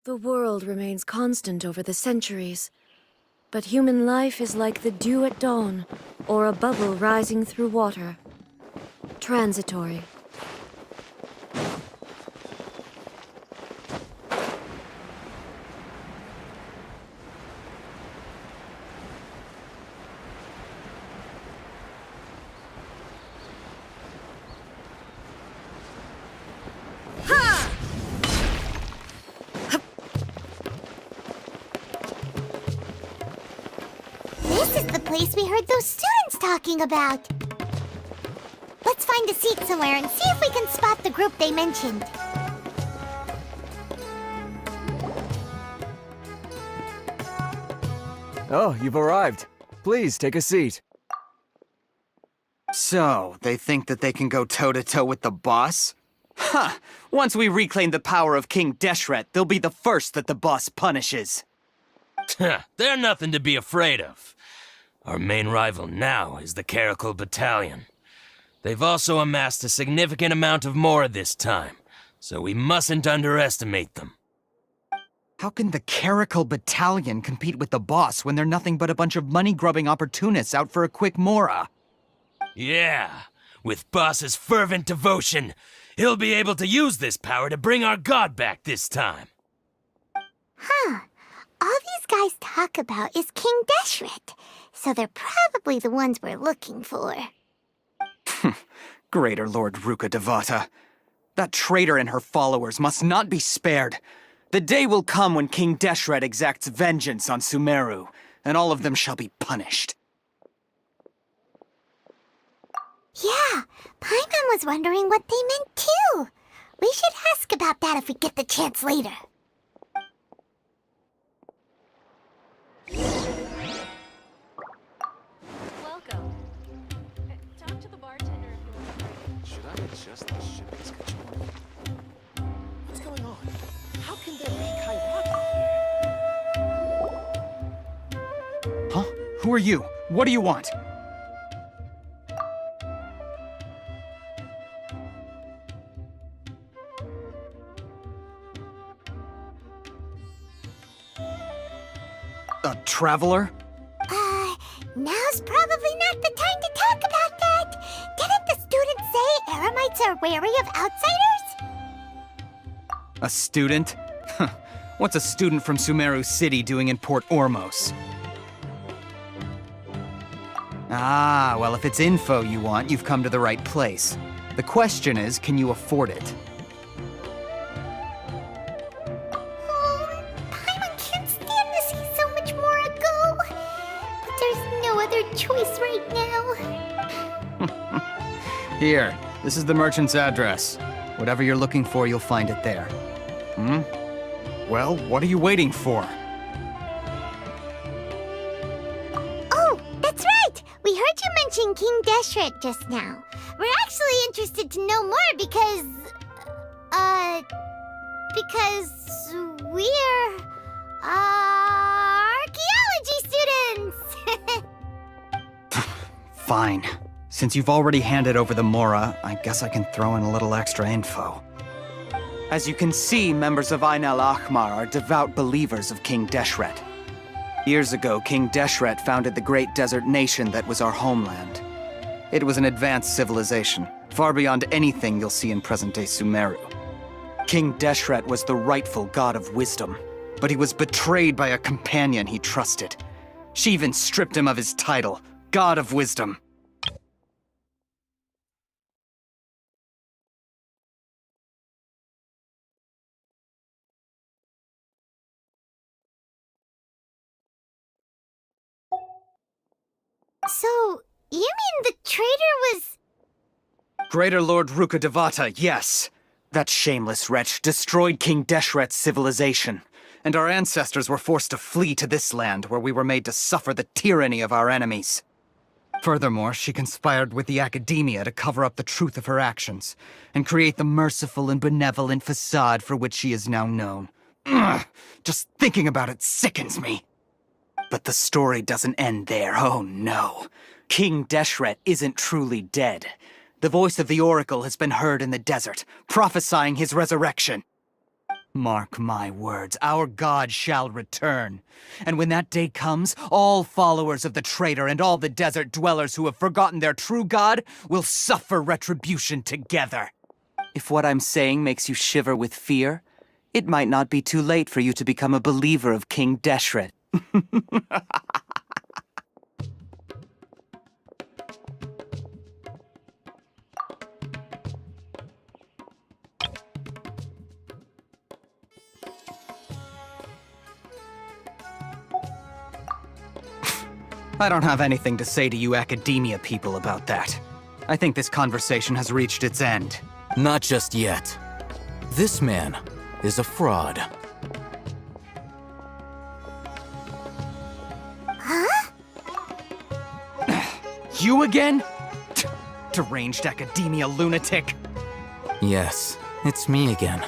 The world remains constant over the centuries, but human life is like the dew at dawn, or a bubble rising through water. Transitory. This is the place we heard those students talking about. Let's find a seat somewhere and see if we can spot the group they mentioned. Oh, you've arrived. Please, take a seat. So, they think that they can go toe-to-toe with the boss? Huh! Once we reclaim the power of King Deshret, they'll be the first that the boss punishes. They're nothing to be afraid of. Our main rival now is the Caracal Battalion. They've also amassed a significant amount of Mora this time, so we mustn't underestimate them. How can the Caracal Battalion compete with the boss when they're nothing but a bunch of money-grubbing opportunists out for a quick Mora? Yeah, with Boss's fervent devotion, he'll be able to use this power to bring our god back this time. Huh. All these guys talk about is King Deshret, so they're probably the ones we're looking for. Greater Lord Ruka Devata. That traitor and her followers must not be spared. The day will come when King Deshret exacts vengeance on Sumeru, and all of them shall be punished. Yeah, Paimon was wondering what they meant too. We should ask about that if we get the chance later. Welcome. Talk to the bartender if you want to drink. Should I adjust the shipping schedule? What's going on? How can there be Kairaki here? Huh? Who are you? What do you want? A traveler? Now's probably not the time to talk about that. Didn't the students say Eremites are wary of outsiders? A student? What's a student from Sumeru City doing in Port Ormos? Ah, well, if it's info you want, you've come to the right place. The question is, can you afford it? Paimon can't stand to see so much more go. But there's no other choice right now. Here, this is the merchant's address. Whatever you're looking for, you'll find it there. Hmm? Well, what are you waiting for? Oh, that's right! We heard you mention King Deshret just now. We're actually interested to know more because we're, archaeology students! Fine. Since you've already handed over the Mora, I guess I can throw in a little extra info. As you can see, members of Ain al-Ahmar are devout believers of King Deshret. Years ago, King Deshret founded the great desert nation that was our homeland. It was an advanced civilization, far beyond anything you'll see in present-day Sumeru. King Deshret was the rightful god of wisdom, but he was betrayed by a companion he trusted. She even stripped him of his title, God of Wisdom. So, you mean the traitor was... Greater Lord Rukkhadevata, yes. That shameless wretch destroyed King Deshret's civilization, and our ancestors were forced to flee to this land where we were made to suffer the tyranny of our enemies. Furthermore, she conspired with the Academia to cover up the truth of her actions, and create the merciful and benevolent facade for which she is now known. Ugh, just thinking about it sickens me. But the story doesn't end there, oh no. King Deshret isn't truly dead. The voice of the Oracle has been heard in the desert, prophesying his resurrection. Mark my words, our god shall return. And when that day comes, all followers of the traitor and all the desert dwellers who have forgotten their true god will suffer retribution together. If what I'm saying makes you shiver with fear, it might not be too late for you to become a believer of King Deshret. I don't have anything to say to you Academia people about that. I think this conversation has reached its end. Not just yet. This man is a fraud. Huh? You again? Deranged Academia lunatic. Yes, it's me again.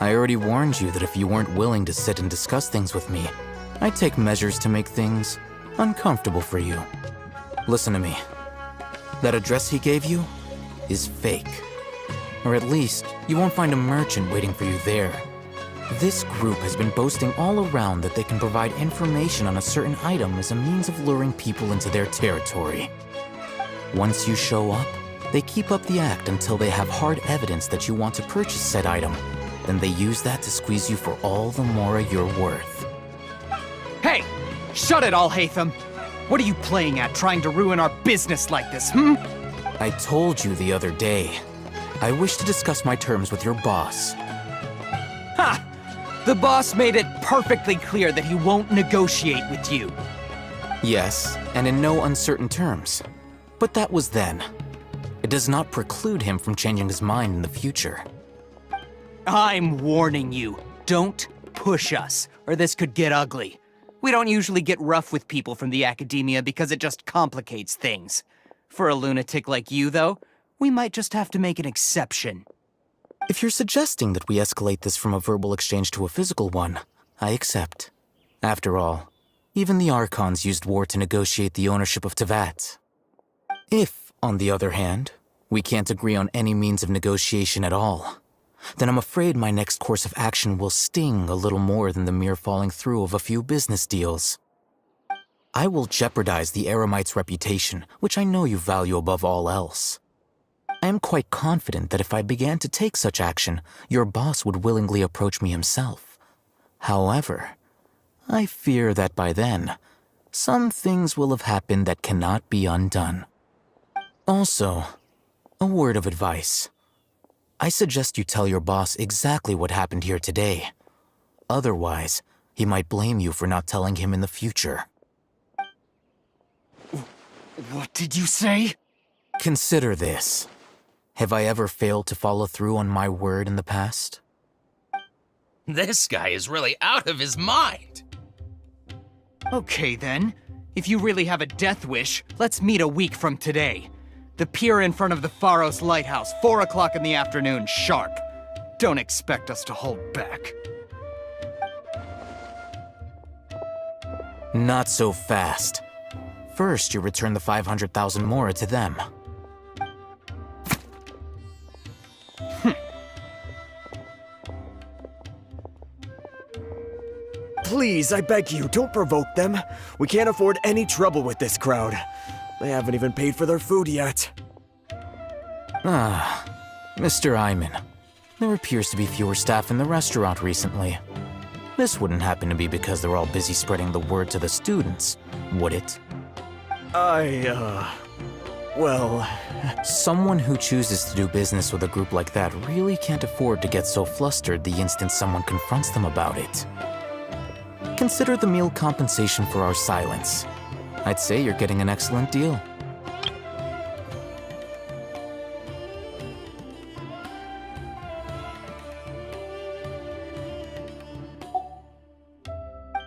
I already warned you that if you weren't willing to sit and discuss things with me, I'd take measures to make things uncomfortable for you. Listen to me. That address he gave you is fake. Or at least, you won't find a merchant waiting for you there. This group has been boasting all around that they can provide information on a certain item as a means of luring people into their territory. Once you show up, they keep up the act until they have hard evidence that you want to purchase said item. Then they use that to squeeze you for all the more you're worth. Hey! Shut it, Alhaitham! What are you playing at, trying to ruin our business like this, hmm? I told you the other day. I wish to discuss my terms with your boss. Ha! The boss made it perfectly clear that he won't negotiate with you. Yes, and in no uncertain terms. But that was then. it does not preclude him from changing his mind in the future. I'm warning you, don't push us, or this could get ugly. We don't usually get rough with people from the academia because it just complicates things. For a lunatic like you, though, we might just have to make an exception. If you're suggesting that we escalate this from a verbal exchange to a physical one, I accept. After all, even the Archons used war to negotiate the ownership of Teyvat. If, on the other hand, we can't agree on any means of negotiation at all, then I'm afraid my next course of action will sting a little more than the mere following through of a few business deals. I will jeopardize the Eremite's reputation, which I know you value above all else. I am quite confident that if I began to take such action, your boss would willingly approach me himself. However, I fear that by then, some things will have happened that cannot be undone. Also, a word of advice. I suggest you tell your boss exactly what happened here today. Otherwise, he might blame you for not telling him in the future. What did you say? Consider this. Have I ever failed to follow through on my word in the past? This guy is really out of his mind. Okay then. If you really have a death wish, let's meet a week from today. The pier in front of the Pharos Lighthouse, 4 o'clock in the afternoon, sharp. Don't expect us to hold back. Not so fast. First, you return the 500,000 mora to them. Please, I beg you, don't provoke them. We can't afford any trouble with this crowd. They haven't even paid for their food yet. Ah, Mr. Iman. There appears to be fewer staff in the restaurant recently. This wouldn't happen to be because they're all busy spreading the word to the students, would it? Well... Someone who chooses to do business with a group like that really can't afford to get so flustered the instant someone confronts them about it. Consider the meal compensation for our silence. I'd say you're getting an excellent deal.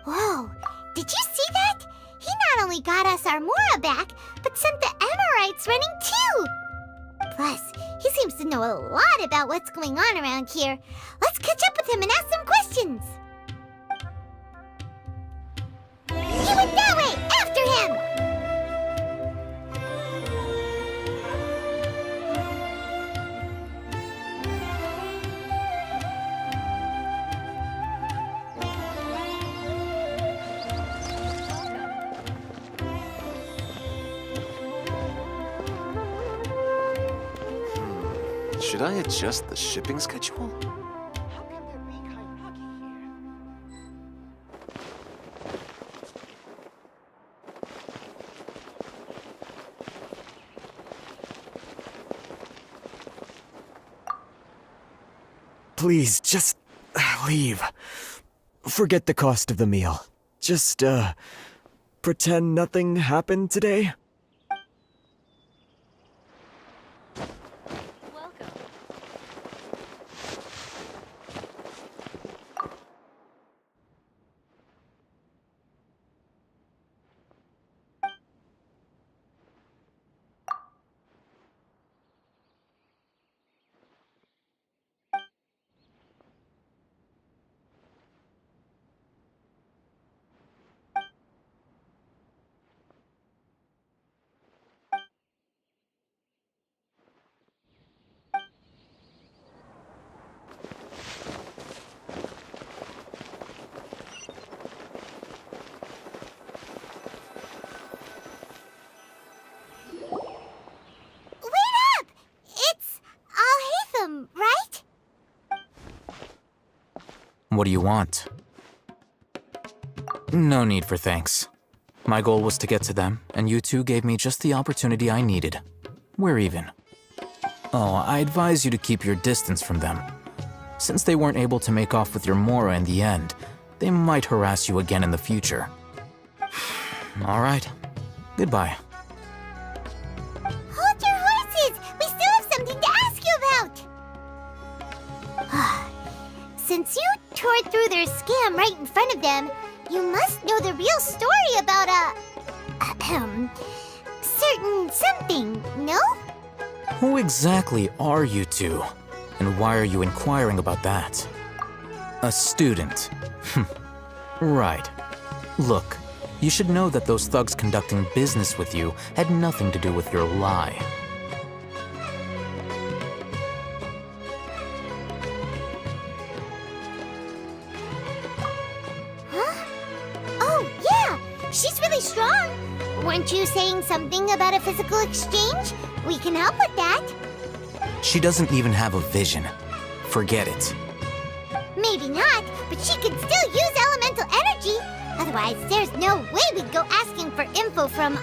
Whoa, did you see that? He not only got us our Mora back, but sent the Amorites running too! Plus, he seems to know a lot about what's going on around here. Let's catch up with him and ask some questions! He went that way! After him! Should I adjust the shipping schedule? Please, just leave. Forget the cost of the meal. Just, pretend nothing happened today. What do you want? No need for thanks. My goal was to get to them, and you two gave me just the opportunity I needed. We're even. Oh, I advise you to keep your distance from them. Since they weren't able to make off with your Mora in the end, they might harass you again in the future. All right. Goodbye. Hold your horses! We tore through their scam right in front of them, you must know the real story about certain something, no? Who exactly are you two? And why are you inquiring about that? A student. Right. Look, you should know that those thugs conducting business with you had nothing to do with your lie. Huh? Oh, yeah! She's really strong! Weren't you saying something about a physical exchange? We can help with that. She doesn't even have a vision. Forget it. Maybe not, but she can still use elemental energy. Otherwise, there's no way we'd go asking for info from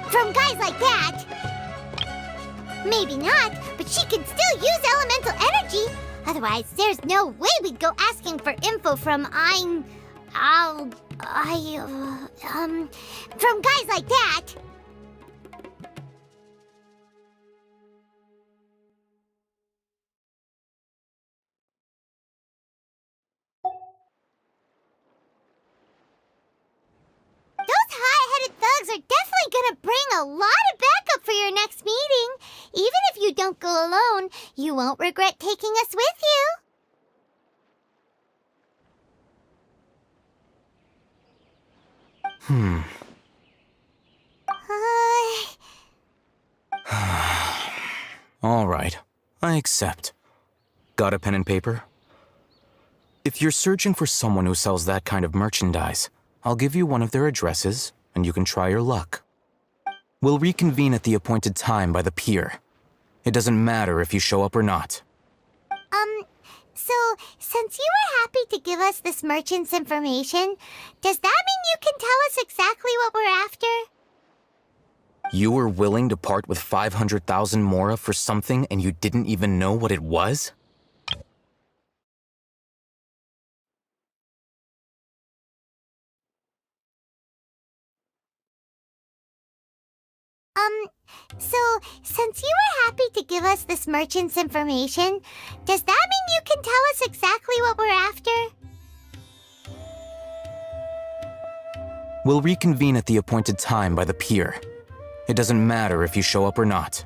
from guys like that. Maybe not, but she can still use elemental energy. Otherwise, there's no way we'd go asking for info from from guys like that. Those hot-headed thugs are definitely gonna bring a lot of backup for your next meeting. Even if you don't go alone, you won't regret taking us with you. All right, I accept. Got a pen and paper? If you're searching for someone who sells that kind of merchandise, I'll give you one of their addresses, and you can try your luck. We'll reconvene at the appointed time by the pier. It doesn't matter if you show up or not. So, since you were happy to give us this merchant's information, does that mean you can tell us exactly what we're after? You were willing to part with 500,000 mora for something and you didn't even know what it was? So, since you were happy to give us this merchant's information, does that mean you can tell us exactly what we're after? We'll reconvene at the appointed time by the pier. It doesn't matter if you show up or not.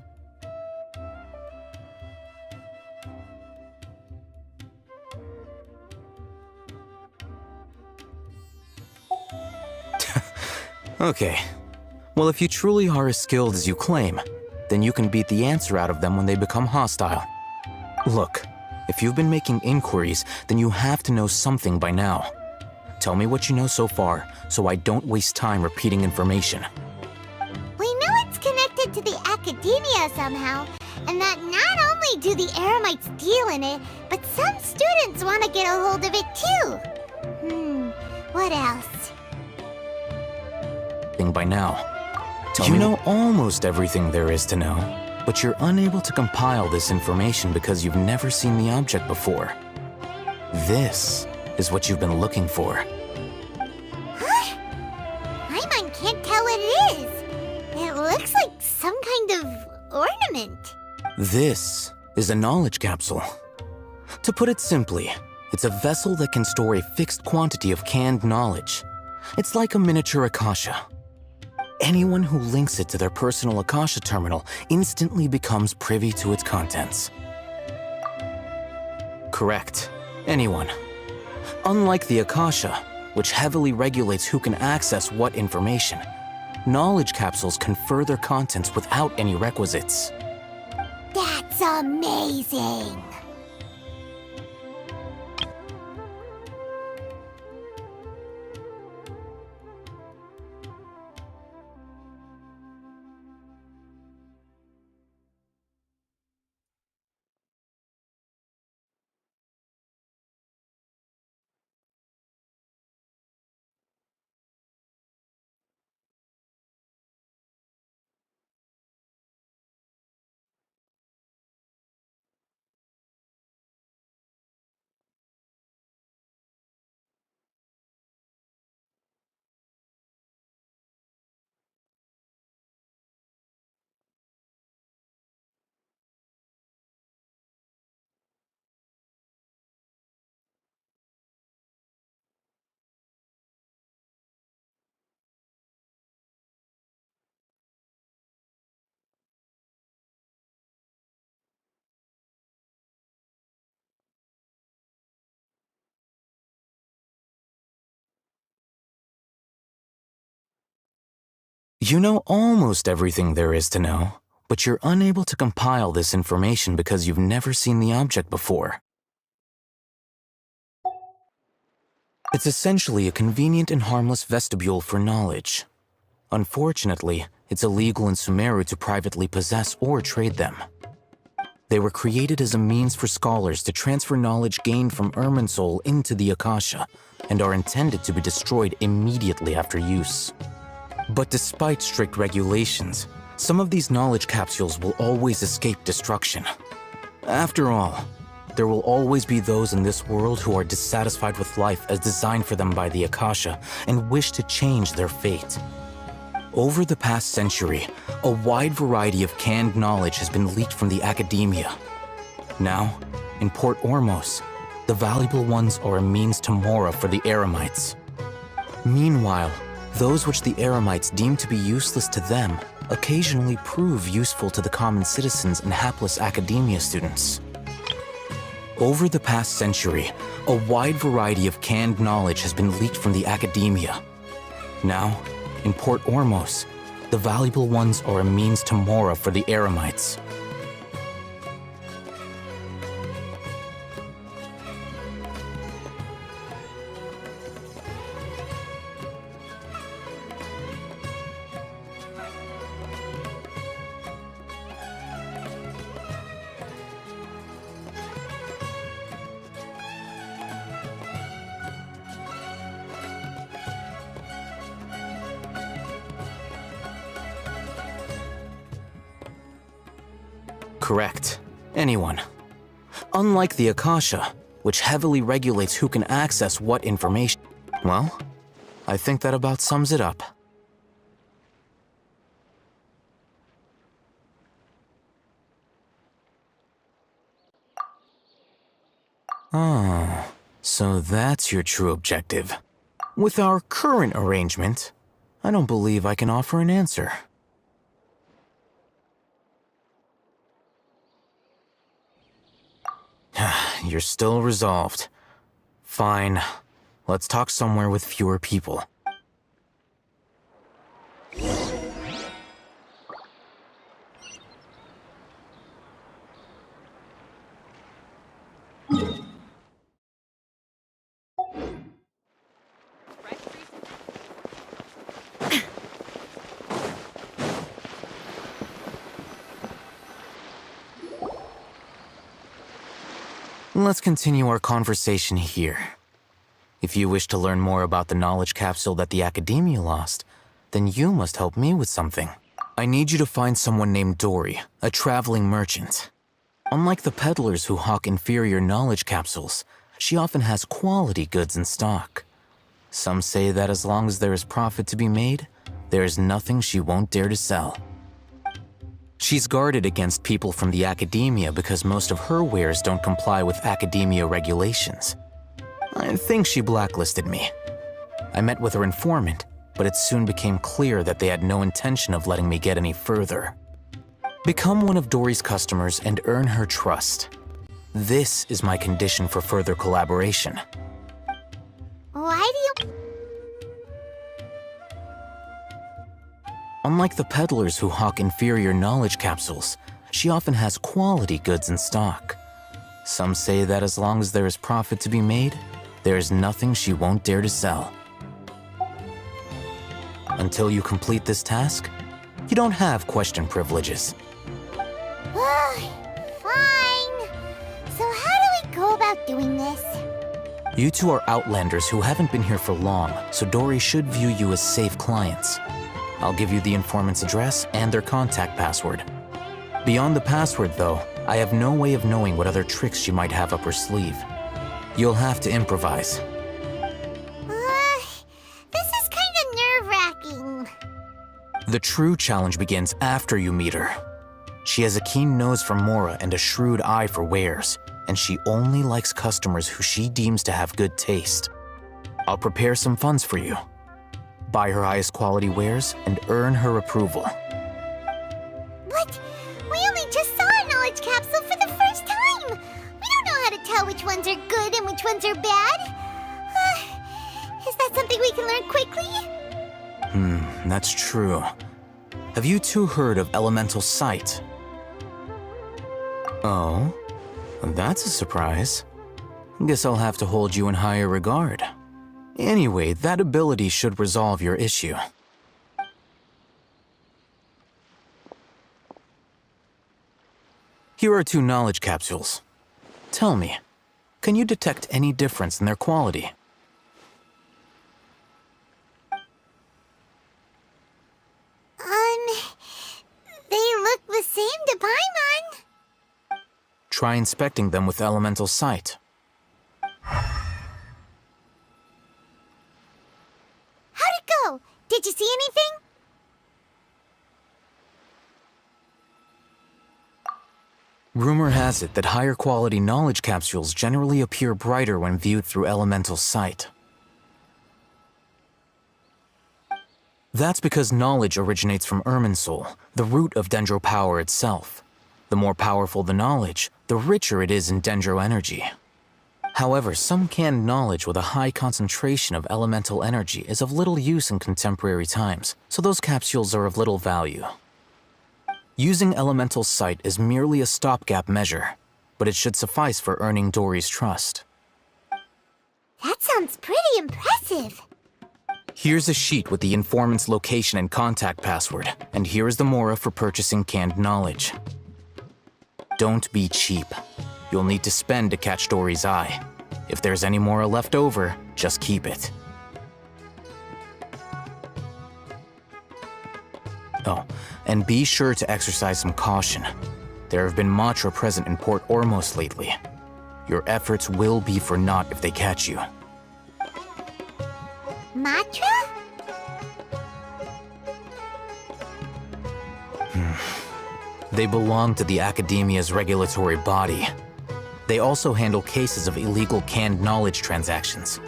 Okay. Well, if you truly are as skilled as you claim, then you can beat the answer out of them when they become hostile. Look, if you've been making inquiries, then you have to know something by now. Tell me what you know so far, so I don't waste time repeating information. We know it's connected to the academia somehow, and that not only do the Eremites deal in it, but some students want to get a hold of it too. What else? By now. You know almost everything there is to know, but you're unable to compile this information because you've never seen the object before. This is what you've been looking for. Huh? My mind can't tell what it is. It looks like some kind of ornament. This is a knowledge capsule. To put it simply, it's a vessel that can store a fixed quantity of canned knowledge. It's like a miniature Akasha. Anyone who links it to their personal Akasha terminal instantly becomes privy to its contents. Correct. Anyone. Unlike the Akasha, which heavily regulates who can access what information, knowledge capsules confer their contents without any requisites. That's amazing! You know almost everything there is to know, but you're unable to compile this information because you've never seen the object before. It's essentially a convenient and harmless vestibule for knowledge. Unfortunately, it's illegal in Sumeru to privately possess or trade them. They were created as a means for scholars to transfer knowledge gained from Irminsul into the Akasha, and are intended to be destroyed immediately after use. But despite strict regulations, some of these knowledge capsules will always escape destruction. After all, there will always be those in this world who are dissatisfied with life as designed for them by the Akasha and wish to change their fate. Over the past century, a wide variety of canned knowledge has been leaked from the academia. Now, in Port Ormos, the valuable ones are a means to mora for the Eremites. Meanwhile, those which the Eremites deem to be useless to them occasionally prove useful to the common citizens and hapless academia students. Over the past century, a wide variety of canned knowledge has been leaked from the academia. Now, in Port Ormos, the valuable ones are a means to mora for the Eremites. Correct. Anyone. Unlike the Akasha, which heavily regulates who can access what information. Well, I think that about sums it up. Oh, so that's your true objective. With our current arrangement, I don't believe I can offer an answer. You're still resolved. Fine. Let's talk somewhere with fewer people. Let's continue our conversation here. If you wish to learn more about the knowledge capsule that the Academia lost, then you must help me with something. I need you to find someone named Dory, a traveling merchant. Unlike the peddlers who hawk inferior knowledge capsules, she often has quality goods in stock. Some say that as long as there is profit to be made, there is nothing she won't dare to sell. She's guarded against people from the Academia because most of her wares don't comply with Academia regulations. I think she blacklisted me. I met with her informant, but it soon became clear that they had no intention of letting me get any further. Become one of Dory's customers and earn her trust. This is my condition for further collaboration. Why do you... Unlike the peddlers who hawk inferior knowledge capsules, she often has quality goods in stock. Some say that as long as there is profit to be made, there is nothing she won't dare to sell. Until you complete this task, you don't have question privileges. Fine. So how do we go about doing this? You two are outlanders who haven't been here for long, so Dory should view you as safe clients. I'll give you the informant's address and their contact password. Beyond the password, though, I have no way of knowing what other tricks she might have up her sleeve. You'll have to improvise. This is kind of nerve-wracking. The true challenge begins after you meet her. She has a keen nose for mora and a shrewd eye for wares, and she only likes customers who she deems to have good taste. I'll prepare some funds for you. Buy her highest quality wares and earn her approval. But we only just saw a knowledge capsule for the first time. We don't know how to tell which ones are good and which ones are bad. Is that something we can learn quickly? That's true. Have you two heard of elemental sight? Oh? That's a surprise. Guess I'll have to hold you in higher regard. Anyway, that ability should resolve your issue. Here are 2 knowledge capsules. Tell me, can you detect any difference in their quality? They look the same to Paimon. Try inspecting them with elemental sight. How'd it go? Did you see anything? Rumor has it that higher quality knowledge capsules generally appear brighter when viewed through elemental sight. That's because knowledge originates from Irminsul, the root of Dendro power itself. The more powerful the knowledge, the richer it is in Dendro energy. However, some canned knowledge with a high concentration of elemental energy is of little use in contemporary times, so those capsules are of little value. Using elemental sight is merely a stopgap measure, but it should suffice for earning Dory's trust. That sounds pretty impressive. Here's a sheet with the informant's location and contact password, and here is the mora for purchasing canned knowledge. Don't be cheap. You'll need to spend to catch Dory's eye. If there's any mora left over, just keep it. Oh, and be sure to exercise some caution. There have been Matra present in Port Ormos lately. Your efforts will be for naught if they catch you. Matra? They belong to the Academia's regulatory body. They also handle cases of illegal canned knowledge transactions.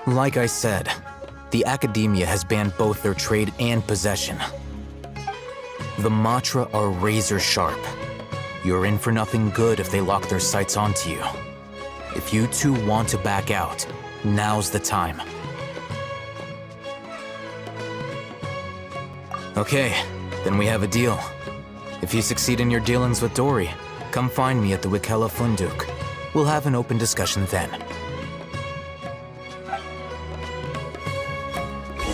Like I said, the Academia has banned both their trade and possession. The Matra are razor sharp. You're in for nothing good if they lock their sights onto you. If you two want to back out, now's the time. Okay, then we have a deal. If you succeed in your dealings with Dory, come find me at the Wikela Funduk. We'll have an open discussion then.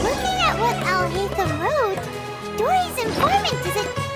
Looking at what Al-Haytham wrote, Dory's informant is a...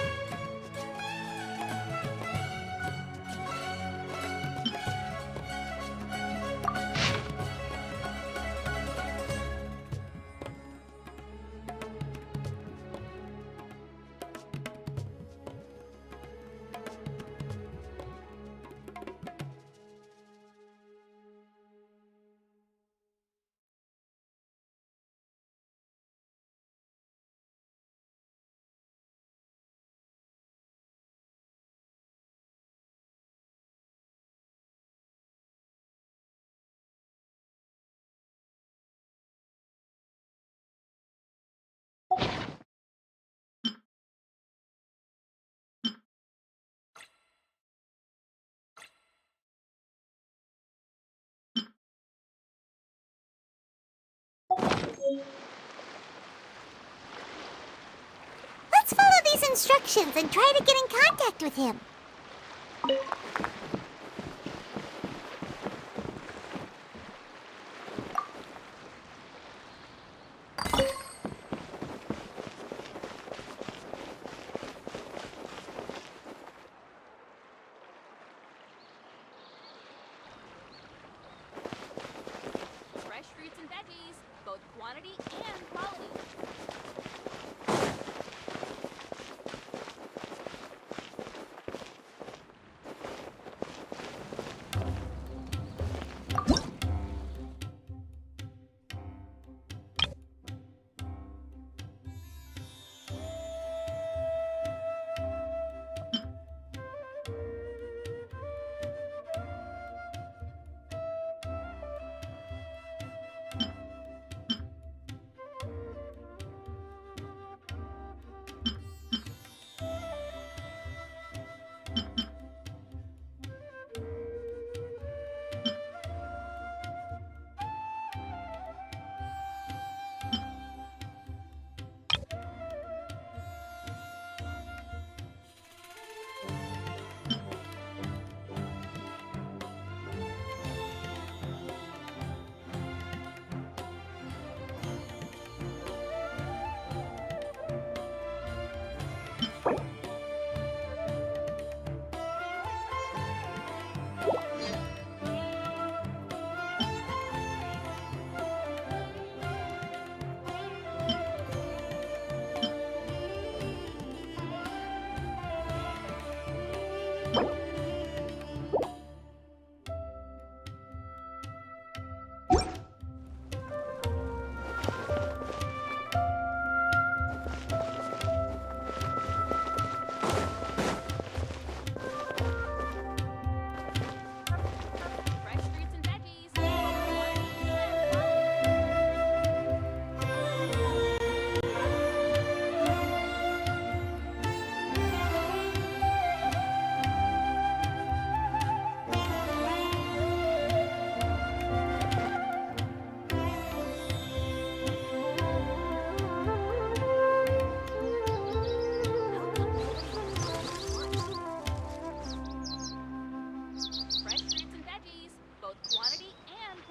Let's follow these instructions and try to get in contact with him. Fresh fruits and veggies, both quantity and quality.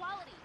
equality.